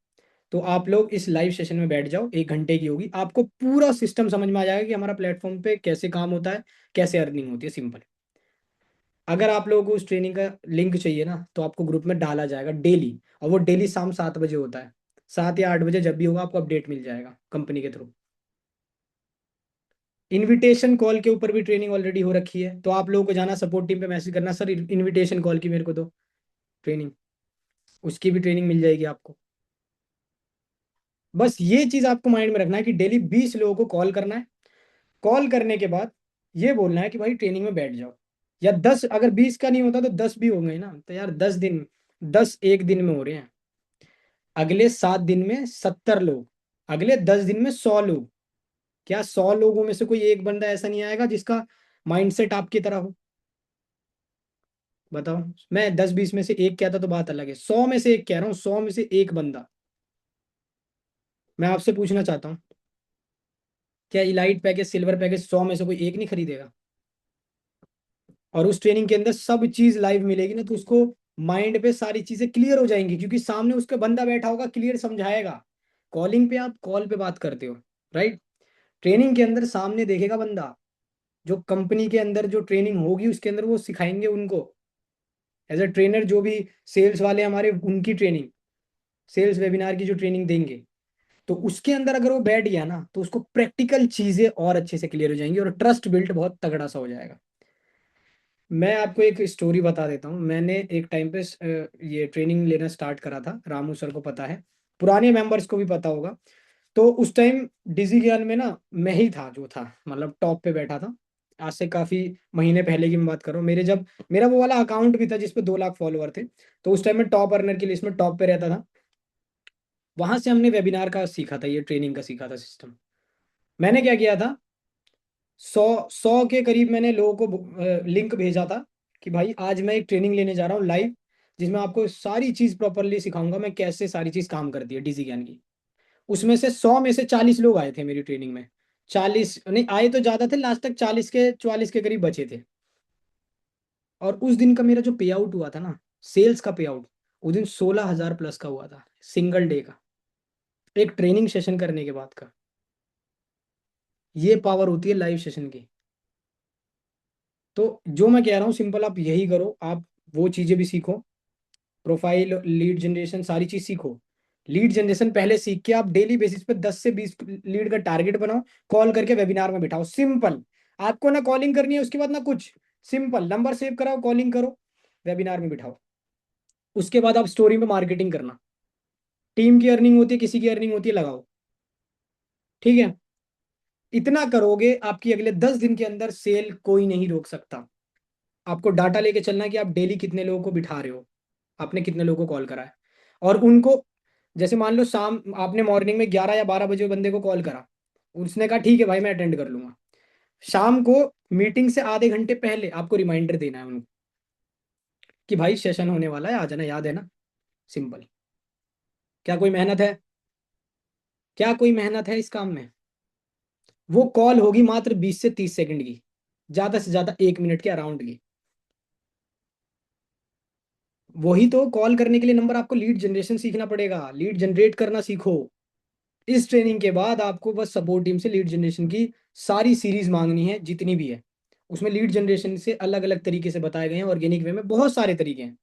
तो आप लोग इस लाइव सेशन में बैठ जाओ, 1 घंटे की होगी, आपको पूरा सिस्टम समझ में आ जाएगा कि हमारा प्लेटफॉर्म पे कैसे काम होता है, कैसे अर्निंग होती है, सिंपल। अगर आप लोगों को उस ट्रेनिंग का लिंक चाहिए ना तो आपको ग्रुप में डाला जाएगा डेली, और वो डेली शाम 7 बजे होता है, 7 या 8 बजे, जब भी होगा आपको अपडेट मिल जाएगा कंपनी के थ्रू। इनविटेशन कॉल के ऊपर भी ट्रेनिंग ऑलरेडी हो रखी है, तो आप लोगों को जाना सपोर्ट टीम पे मैसेज करना, सर इनविटेशन कॉल की मेरे को दो ट्रेनिंग, उसकी भी ट्रेनिंग मिल जाएगी आपको। बस ये चीज आपको माइंड में रखना है कि डेली 20 लोगों को कॉल करना है। कॉल करने के बाद ये बोलना है कि भाई ट्रेनिंग में बैठ जाओ, या 10, अगर 20 का नहीं होता तो 10 भी होंगे ना, तो यार 10 दिन, 10 एक दिन में हो रहे हैं, अगले 7 दिन में 70 लोग, अगले 10 दिन में 100 लोग। क्या 100 लोगों में से कोई एक बंदा ऐसा नहीं आएगा जिसका माइंडसेट आपकी तरह हो? बताओ। मैं 10-20 में से एक कहता तो बात अलग है, 100 में से एक कह रहा हूँ, 100 में से एक बंदा। मैं आपसे पूछना चाहता हूँ, क्या इलाइट पैकेज, सिल्वर पैकेज 100 में से कोई एक नहीं खरीदेगा? और उस ट्रेनिंग के अंदर सब चीज लाइव मिलेगी ना, तो उसको माइंड पे सारी चीजें क्लियर हो जाएंगी, क्योंकि सामने उसका बंदा बैठा होगा, क्लियर समझाएगा। कॉलिंग पे आप कॉल पे बात करते हो, राइट? ट्रेनिंग के अंदर सामने देखेगा बंदा, जो कंपनी के अंदर जो ट्रेनिंग होगी उसके अंदर वो सिखाएंगे उनको, एज अ ट्रेनर, जो भी सेल्स वाले हमारे, उनकी ट्रेनिंग, सेल्स वेबिनार की जो ट्रेनिंग देंगे, तो उसके अंदर अगर वो बैठ गया ना तो उसको प्रैक्टिकल चीजें और अच्छे से क्लियर हो जाएंगी, और ट्रस्ट बिल्ड बहुत तगड़ा सा हो जाएगा। मैं आपको एक स्टोरी बता देता हूँ। मैंने एक टाइम पे ये ट्रेनिंग लेना स्टार्ट करा था, रामू सर को पता है, पुराने मेंबर्स को भी पता होगा। तो उस टाइम डिजी ज्ञान में ना मैं ही था जो था, मतलब टॉप पे बैठा था। आज से काफी महीने पहले की मैं बात कर रहा हूँ, मेरे जब मेरा वो वाला अकाउंट भी था जिसपे 2 लाख फॉलोअर थे, तो उस टाइम में टॉप अर्नर की लिस्ट में टॉप पे रहता था। वहां से हमने वेबिनार का सीखा था, ये ट्रेनिंग का सीखा था सिस्टम। मैंने क्या किया था, 100 के करीब मैंने लोगों को लिंक भेजा था कि भाई आज मैं एक ट्रेनिंग लेने जा रहा हूँ लाइव, जिसमें आपको सारी चीज प्रॉपरली सिखाऊंगा, मैं कैसे सारी चीज काम करती है डीजी ज्ञान की। उसमें से 100 में से 40 लोग आए थे मेरी ट्रेनिंग में। 40 नहीं आए तो ज्यादा थे, लास्ट तक 40 के करीब बचे थे। और उस दिन का मेरा जो पे आउट हुआ था ना, सेल्स का पे आउट, उस दिन 16,000 प्लस का हुआ था, सिंगल डे का, एक ट्रेनिंग सेशन करने के बाद का। ये पावर होती है लाइव सेशन की। तो जो मैं कह रहा हूँ सिंपल, आप यही करो, आप वो चीजें भी सीखो, प्रोफाइल, लीड जनरेशन, सारी चीज सीखो। लीड जनरेशन पहले सीख के आप डेली बेसिस पे 10 से 20 लीड का टारगेट बनाओ, कॉल करके वेबिनार में बिठाओ, सिंपल। आपको ना कॉलिंग करनी है उसके बाद ना कुछ, सिंपल नंबर सेव कराओ, कॉलिंग करो, वेबिनार में बिठाओ। उसके बाद आप स्टोरी में मार्केटिंग करना, टीम की अर्निंग होती है, किसी की अर्निंग होती है, लगाओ, ठीक है? इतना करोगे, आपकी अगले 10 दिन के अंदर सेल कोई नहीं रोक सकता। आपको डाटा लेके चलना है कि आप डेली कितने लोगों को बिठा रहे हो, आपने कितने लोगों को कॉल करा है। और उनको, जैसे मान लो शाम आपने मॉर्निंग में 11 या 12 बजे बंदे को कॉल करा, उसने कहा ठीक है भाई मैं अटेंड कर लूंगा, शाम को मीटिंग से आधे घंटे पहले आपको रिमाइंडर देना है उनको कि भाई सेशन होने वाला है, आ जाना, याद है ना? सिंपल। क्या कोई मेहनत है? क्या कोई मेहनत है इस काम में? वो कॉल होगी मात्र 20 से 30 सेकंड की, ज्यादा से ज्यादा 1 मिनट के अराउंड की। वही तो, कॉल करने के लिए नंबर, आपको लीड जनरेशन सीखना पड़ेगा, लीड जनरेट करना सीखो। इस ट्रेनिंग के बाद आपको बस सपोर्ट टीम से लीड जनरेशन की सारी सीरीज मांगनी है, जितनी भी है, उसमें लीड जनरेशन से अलग अलग तरीके से बताए गए हैं, ऑर्गेनिक वे में बहुत सारे तरीके हैं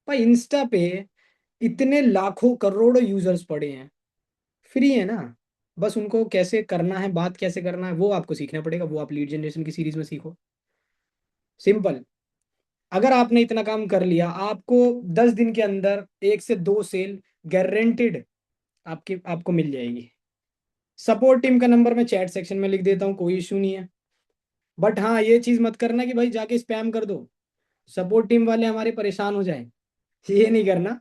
भाई। इंस्टा पे इतने लाखों करोड़ों यूजर्स पड़े हैं, फ्री है ना। बस उनको कैसे करना है, बात कैसे करना है, वो आपको सीखना पड़ेगा, वो आप लीड जनरेशन की सीरीज में सीखो। सिंपल। अगर आपने इतना काम कर लिया, आपको 10 दिन के अंदर 1 से 2 सेल गारंटेड आपकी आपको मिल जाएगी। सपोर्ट टीम का नंबर मैं चैट सेक्शन में लिख देता हूँ, कोई इशू नहीं है। बट हाँ, ये चीज मत करना कि भाई जाके स्पैम कर दो, सपोर्ट टीम वाले हमारे परेशान हो जाए। ये नहीं करना।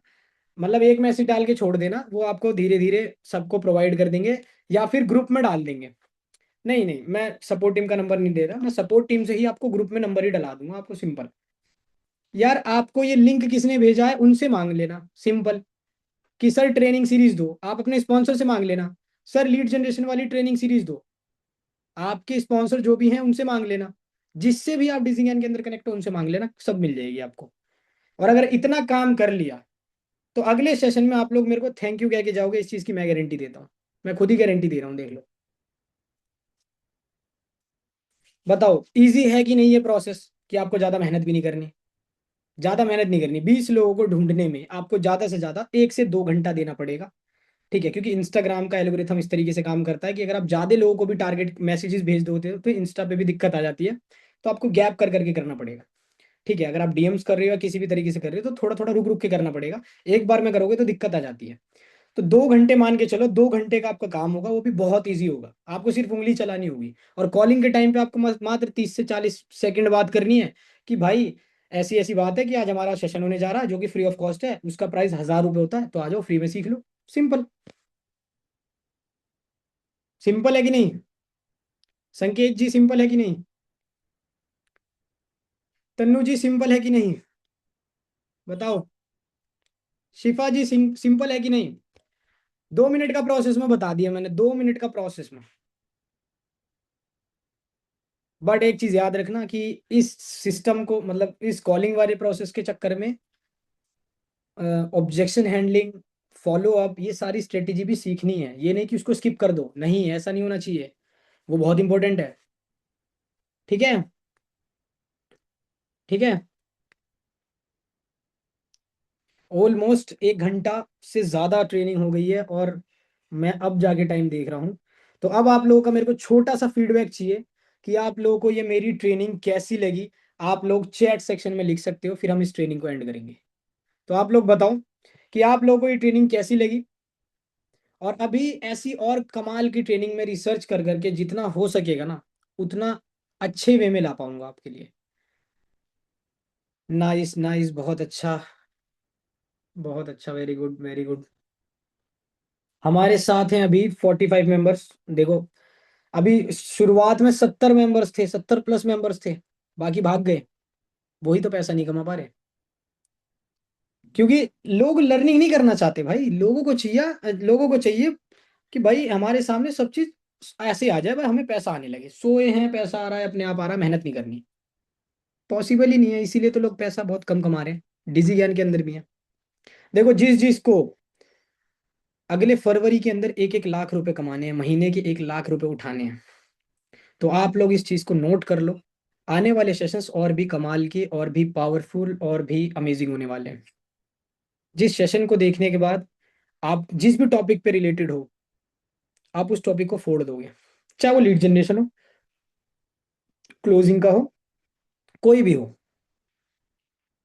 मतलब एक मैसेज डाल के छोड़ देना, वो आपको धीरे धीरे सबको प्रोवाइड कर देंगे, या फिर ग्रुप में डाल देंगे। नहीं नहीं, मैं सपोर्ट टीम का नंबर नहीं दे रहा, मैं सपोर्ट टीम से ही आपको ग्रुप में नंबर ही डला दूंगा आपको। सिंपल। यार आपको ये लिंक किसने भेजा है उनसे मांग लेना। सिंपल। कि सर ट्रेनिंग सीरीज दो, आप अपने स्पॉन्सर से मांग लेना। सर लीड जनरेशन वाली ट्रेनिंग सीरीज दो, आपके स्पॉन्सर जो भी हैं उनसे मांग लेना। जिससे भी आप डिजिंग के अंदर कनेक्ट हो उनसे मांग लेना, सब मिल जाएगी आपको। और अगर इतना काम कर लिया तो अगले सेशन में आप लोग मेरे को थैंक यू कह के जाओगे, इस चीज की मैं गारंटी देता हूँ। मैं खुद ही गारंटी दे रहा हूँ, देख लो। बताओ इजी है कि नहीं ये प्रोसेस, कि आपको ज्यादा मेहनत भी नहीं करनी। ज्यादा मेहनत नहीं करनी, 20 लोगों को ढूंढने में आपको ज्यादा से ज्यादा 1 से 2 घंटा देना पड़ेगा। ठीक है, क्योंकि इंस्टाग्राम का एल्गोरिथम इस तरीके से काम करता है कि अगर आप ज्यादा लोगों को भी टारगेट मैसेजेस भेज दोगे तो इंस्टा पे भी दिक्कत आ जाती है। तो आपको गैप कर करके करना पड़ेगा। ठीक है, अगर आप डीएम्स कर रहे हो या किसी भी तरीके से कर रहे हो तो थोड़ा थोड़ा रुक रुक के करना पड़ेगा। एक बार में करोगे तो दिक्कत आ जाती है। तो 2 घंटे मान के चलो, 2 घंटे का आपका काम होगा, वो भी बहुत ईजी होगा। आपको सिर्फ उंगली चलानी होगी, और कॉलिंग के टाइम पे आपको मात्र 30 से 40 सेकंड बात करनी है। कि भाई ऐसी ऐसी बात है कि आज हमारा सेशन होने जा रहा है जो कि फ्री ऑफ कॉस्ट है, उसका प्राइस 1000 रुपये होता है, तो आ जाओ फ्री में सीख लो। सिंपल। सिंपल है कि नहीं? संकेत जी सिंपल है कि नहीं? तन्नू जी सिंपल है कि नहीं? बताओ। शिफा जी सिंपल है कि नहीं? 2 मिनट का प्रोसेस में बता दिया मैंने, 2 मिनट का प्रोसेस में। बट एक चीज याद रखना कि इस सिस्टम को, मतलब इस कॉलिंग वाले प्रोसेस के चक्कर में ऑब्जेक्शन हैंडलिंग, फॉलो अप, ये सारी स्ट्रेटेजी भी सीखनी है। ये नहीं कि उसको स्किप कर दो, नहीं, ऐसा नहीं होना चाहिए। वो बहुत इंपॉर्टेंट है। ठीक है। ठीक है। ऑलमोस्ट 1 घंटा से ज्यादा ट्रेनिंग हो गई है, और मैं अब जाके टाइम देख रहा हूँ। तो अब आप लोगों का मेरे को छोटा सा फीडबैक चाहिए कि आप लोगों को ये मेरी ट्रेनिंग कैसी लगी। आप लोग चैट सेक्शन में लिख सकते हो, फिर हम इस ट्रेनिंग को एंड करेंगे। तो आप लोग बताओ कि आप लोगों को ये ट्रेनिंग कैसी लगी। और अभी ऐसी और कमाल की ट्रेनिंग में रिसर्च कर करके जितना हो सकेगा ना, उतना अच्छे वे में ला पाऊंगा आपके लिए। नाइस नाइस, बहुत अच्छा। बहुत अच्छा, वेरी गुड वेरी गुड। हमारे साथ हैं अभी 45 मेंबर्स। देखो, अभी शुरुआत में 70 मेंबर्स थे, 70+ मेंबर्स थे। बाकी भाग गए। वही तो पैसा नहीं कमा पा रहे। क्योंकि लोग लर्निंग नहीं करना चाहते भाई। लोगों को चाहिए कि भाई हमारे सामने सब चीज ऐसे आ जाए, भाई हमें पैसा आने लगे, सोए हैं पैसा आ रहा है, अपने आप आ रहा है, मेहनत नहीं करनी। पॉसिबल ही नहीं है, इसीलिए तो लोग पैसा बहुत कम कमा रहे हैं। डिजी ज्ञान के अंदर भी है। देखो, जिस जिस को अगले फरवरी के अंदर 1-1 लाख रुपए कमाने हैं, महीने के 1 लाख रुपए उठाने हैं, तो आप लोग इस चीज को नोट कर लो। आने वाले सेशंस और भी कमाल के, और भी पावरफुल, और भी अमेजिंग होने वाले हैं। जिस सेशन को देखने के बाद आप जिस भी टॉपिक पे रिलेटेड हो, आप उस टॉपिक को फोड़ दोगे। चाहे वो लीड जनरेशन हो, क्लोजिंग का हो, कोई भी हो।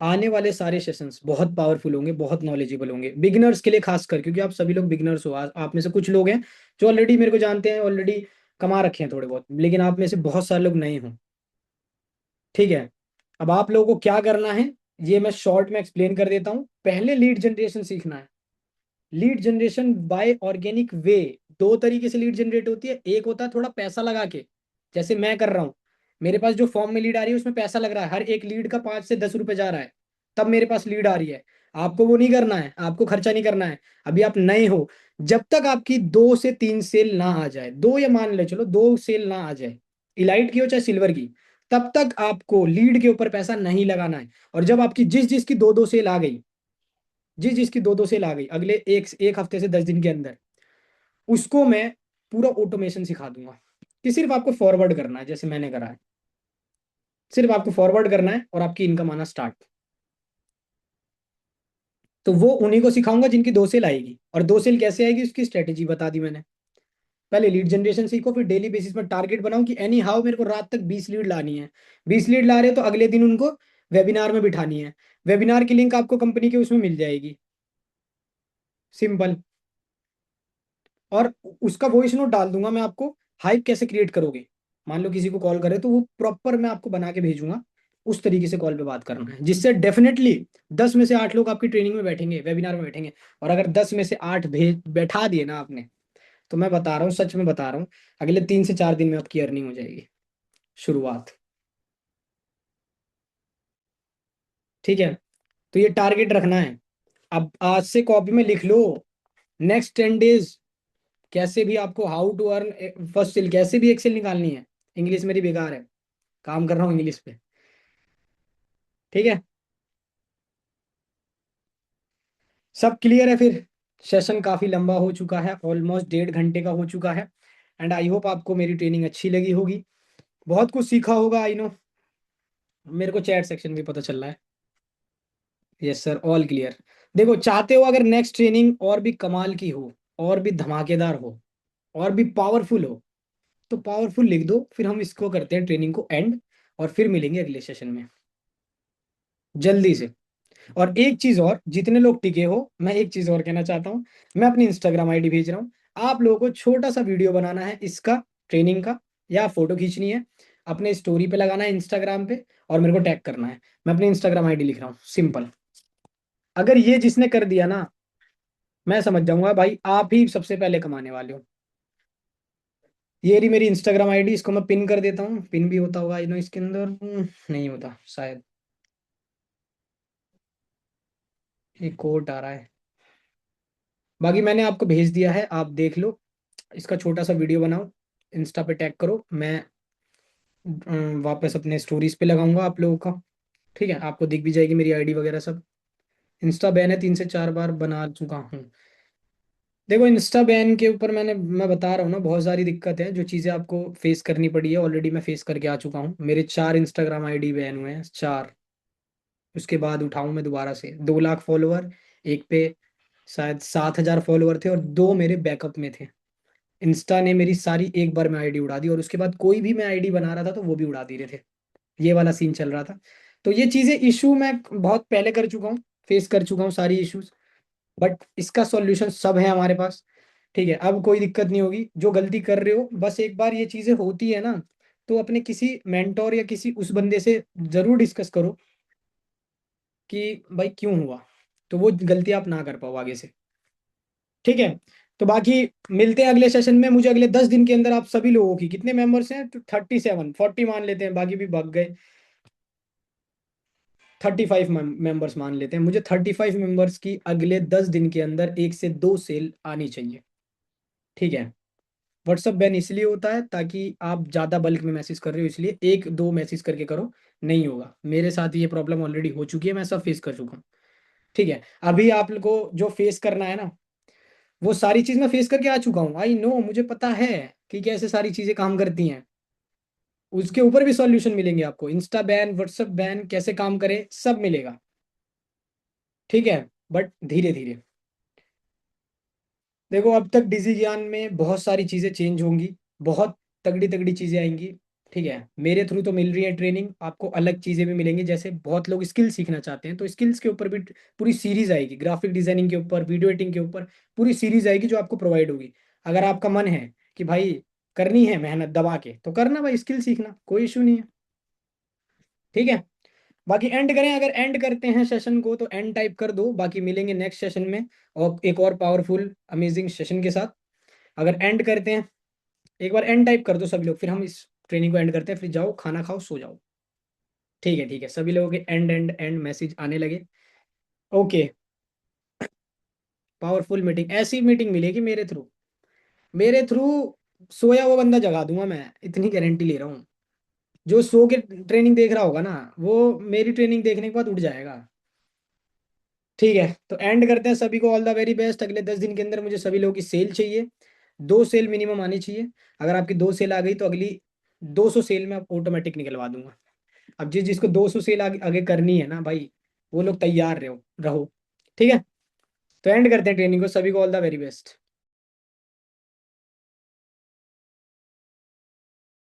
आने वाले सारे सेशंस बहुत पावरफुल होंगे, बहुत नॉलेजेबल होंगे, बिगिनर्स के लिए खासकर, क्योंकि आप सभी लोग बिगिनर्स हो। आप में से कुछ लोग हैं जो ऑलरेडी मेरे को जानते हैं, ऑलरेडी कमा रखे हैं थोड़े बहुत, लेकिन आप में से बहुत सारे लोग नए हों। ठीक है। अब आप लोगों को क्या करना है, ये मैं शॉर्ट में एक्सप्लेन कर देता हूँ। पहले लीड जनरेशन सीखना है। Lead generation by organic way. 2 तरीके से लीड जनरेट होती है। एक होता है थोड़ा पैसा लगा के, जैसे मैं कर रहा हूँ। मेरे पास जो फॉर्म में लीड आ रही है उसमें पैसा लग रहा है, हर एक लीड का 5 से 10 रुपए जा रहा है, तब मेरे पास लीड आ रही है। आपको वो नहीं करना है, आपको खर्चा नहीं करना है। अभी आप नए हो। जब तक आपकी 2 से 3 सेल ना आ जाए, दो, या मान ले चलो 2 सेल ना आ जाए, इलाइट की हो चाहे सिल्वर की, तब तक आपको लीड के ऊपर पैसा नहीं लगाना है। और जब आपकी जिस जिसकी 2-2 सेल आ गई, जिस जिसकी 2-2 सेल आ गई अगले एक एक हफ्ते से 10 दिन के अंदर, उसको मैं पूरा ऑटोमेशन सिखा दूंगा कि सिर्फ आपको फॉरवर्ड करना है, जैसे मैंने करा है। सिर्फ आपको फॉरवर्ड करना है और आपकी इनकम आना स्टार्ट। तो वो उन्हीं को सिखाऊंगा जिनकी 2 सेल आएगी। और 2 सेल कैसे आएगी उसकी स्ट्रेटेजी बता दी मैंने। पहले लीड जनरेशन सीखो, फिर डेली बेसिस पर टारगेट बनाओ कि एनी हाउ मेरे को रात तक 20 लीड लानी है। 20 लीड ला रहे हो तो अगले दिन उनको वेबिनार में बिठानी है। वेबिनार की लिंक आपको कंपनी के उसमें मिल जाएगी, सिंपल। और उसका वॉइस नोट डाल दूंगा मैं आपको। हाइप कैसे क्रिएट करोगे, मान लो किसी को कॉल करे तो वो प्रॉपर मैं आपको बना के भेजूंगा। उस तरीके से कॉल पे बात करना है जिससे डेफिनेटली 10 में से 8 लोग आपकी ट्रेनिंग में बैठेंगे, वेबिनार में बैठेंगे। और अगर 10 में से 8 भेज बैठा दिए ना आपने, तो मैं बता रहा हूँ, सच में बता रहा हूँ, अगले 3 से 4 दिन में आपकी अर्निंग हो जाएगी। शुरुआत। ठीक है। तो ये टारगेट रखना है। अब आज से कॉपी में लिख लो, नेक्स्ट 10 डेज कैसे भी आपको how to earn first sale, कैसे भी एक सेल निकालनी है। इंग्लिश मेरी बेकार है, काम कर रहा हूँ इंग्लिश पे। ठीक है, सब क्लियर है फिर। सेशन काफी लंबा हो चुका है, ऑलमोस्ट 1.5 घंटे का हो चुका है। एंड आई होप आपको मेरी ट्रेनिंग अच्छी लगी होगी, बहुत कुछ सीखा होगा, आई नो। मेरे को चैट सेक्शन भी पता चल रहा है। Yes sir, all clear. देखो, चाहते हो अगर नेक्स्ट ट्रेनिंग और भी कमाल की हो, और भी धमाकेदार हो, और भी पावरफुल हो, तो पावरफुल लिख दो, फिर हम इसको करते हैं ट्रेनिंग को एंड। और फिर मिलेंगे अगले सेशन में जल्दी से। और एक चीज और, जितने लोग टिके हो, मैं एक चीज और कहना चाहता हूँ। मैं अपनी इंस्टाग्राम आईडी भेज रहा हूँ। आप लोगों को छोटा सा वीडियो बनाना है इसका, ट्रेनिंग का, या फोटो खींचनी है, अपने स्टोरी पे लगाना है इंस्टाग्राम पे, और मेरे को टैग करना है। मैं अपनी इंस्टाग्राम आईडी लिख रहा हूँ, सिंपल। अगर ये जिसने कर दिया ना, मैं समझ जाऊंगा भाई आप ही सबसे पहले कमाने वाले हो। ये रही मेरी इंस्टाग्राम आईडी, इसको मैं पिन कर देता हूँ। पिन भी होता होगा इनो इसके अंदर, नहीं होता शायद। एक कोड आ रहा है। बाकी मैंने आपको भेज दिया है, आप देख लो। इसका छोटा सा वीडियो बनाओ, इंस्टा पे टैग करो। मैं वापस अपने स्टोरीज पे लगाऊंगा आप लोगों का। ठीक है, आपको दिख भी जाएगी मेरी आईडी वगैरह सब। इंस्टा बैन है, 3 से 4 बार बना चुका हूँ। देखो, इंस्टा बैन के ऊपर मैं बता रहा हूँ ना, बहुत सारी दिक्कत है। जो चीज़ें आपको फेस करनी पड़ी है ऑलरेडी मैं फेस करके आ चुका हूँ। मेरे 4 इंस्टाग्राम आईडी बैन हुए हैं, 4। उसके बाद उठाऊं मैं दोबारा से 2 लाख फॉलोअर। एक पे शायद 7 हजार फॉलोअर थे और 2 मेरे बैकअप में थे। इंस्टा ने मेरी सारी एक बार में आईडी उड़ा दी, और उसके बाद कोई भी मैं आईडी बना रहा था तो वो भी उड़ा दे रहे थे। ये वाला सीन चल रहा था। तो ये चीजें इशू मैं बहुत पहले कर चुका हूँ, फेस कर चुका हूँ सारी इश्यूज। बट इसका सॉल्यूशन सब है हमारे पास। ठीक है, अब कोई दिक्कत नहीं होगी। जो गलती कर रहे हो, बस एक बार ये चीजें होती है ना, तो अपने किसी मेंटोर या किसी उस बंदे से जरूर डिस्कस करो कि भाई क्यों हुआ, तो वो गलती आप ना कर पाओ आगे से। ठीक है। तो बाकी मिलते हैं अगले सेशन में। मुझे अगले 10 दिन के अंदर आप सभी लोगों की, कितने मेंबर्स हैं, तो 37 40 मान लेते हैं, बाकी भी भाग गए। 35 मेंबर्स मान लेते हैं। मुझे 35 मेंबर्स की अगले 10 दिन के अंदर 1 से 2 सेल आनी चाहिए। ठीक है। व्हाट्सअप बैन इसलिए होता है ताकि आप ज़्यादा बल्क में मैसेज कर रहे हो, इसलिए 1 2 मैसेज करके करो। नहीं होगा, मेरे साथ ये प्रॉब्लम ऑलरेडी हो चुकी है, मैं सब फेस कर चुका हूँ। ठीक है। अभी आप लोग को जो फेस करना है ना, वो सारी चीज़ मैं फेस करके आ चुका हूँ। आई नो, मुझे पता है कि कैसे सारी चीज़ें काम करती हैं। उसके ऊपर भी सॉल्यूशन मिलेंगे आपको, इंस्टा बैन, व्हाट्सअप बैन कैसे काम करे, सब मिलेगा। ठीक है। बट धीरे धीरे। देखो, अब तक डिजी ज्ञान में बहुत सारी चीज़ें चेंज होंगी, बहुत तगड़ी तगड़ी चीज़ें आएंगी। ठीक है, मेरे थ्रू तो मिल रही है ट्रेनिंग, आपको अलग चीज़ें भी मिलेंगी। जैसे बहुत लोग स्किल सीखना चाहते हैं, तो स्किल्स के ऊपर भी पूरी सीरीज आएगी, ग्राफिक डिजाइनिंग के ऊपर, वीडियो एडिटिंग के ऊपर पूरी सीरीज आएगी जो आपको प्रोवाइड होगी। अगर आपका मन है कि भाई करनी है मेहनत दबा के, तो करना भाई, स्किल सीखना, कोई इशू नहीं है। ठीक है। बाकी एंड करें, अगर एंड करते हैं सेशन को तो एंड टाइप कर दो। बाकी मिलेंगे नेक्स्ट सेशन में और एक और पावरफुल अमेजिंग सेशन के साथ। अगर एंड करते हैं, एक बार एंड टाइप कर दो सभी लोग, फिर हम इस ट्रेनिंग को एंड करते हैं। फिर जाओ खाना खाओ सो जाओ। ठीक है, ठीक है, सभी लोगों के एंड एंड एंड मैसेज आने लगे। ओके। पावरफुल मीटिंग, ऐसी मीटिंग मिलेगी मेरे थ्रू सोया हुआ बंदा जगा दूंगा मैं, इतनी गारंटी ले रहा हूँ। जो सो के ट्रेनिंग देख रहा होगा ना, वो मेरी ट्रेनिंग देखने के बाद उठ जाएगा। ठीक है, तो एंड करते हैं। सभी को ऑल द वेरी बेस्ट। अगले 10 दिन के अंदर मुझे सभी लोगों की सेल चाहिए, 2 सेल मिनिमम आनी चाहिए। अगर आपकी 2 सेल आ गई तो अगली 200 सेल में ऑटोमेटिक निकलवा दूंगा। अब जिसको 200 सेल आगे आगे करनी है ना भाई, वो लोग तैयार रहो रहो। ठीक है, तो एंड करते हैं ट्रेनिंग को। सभी को ऑल द वेरी बेस्ट।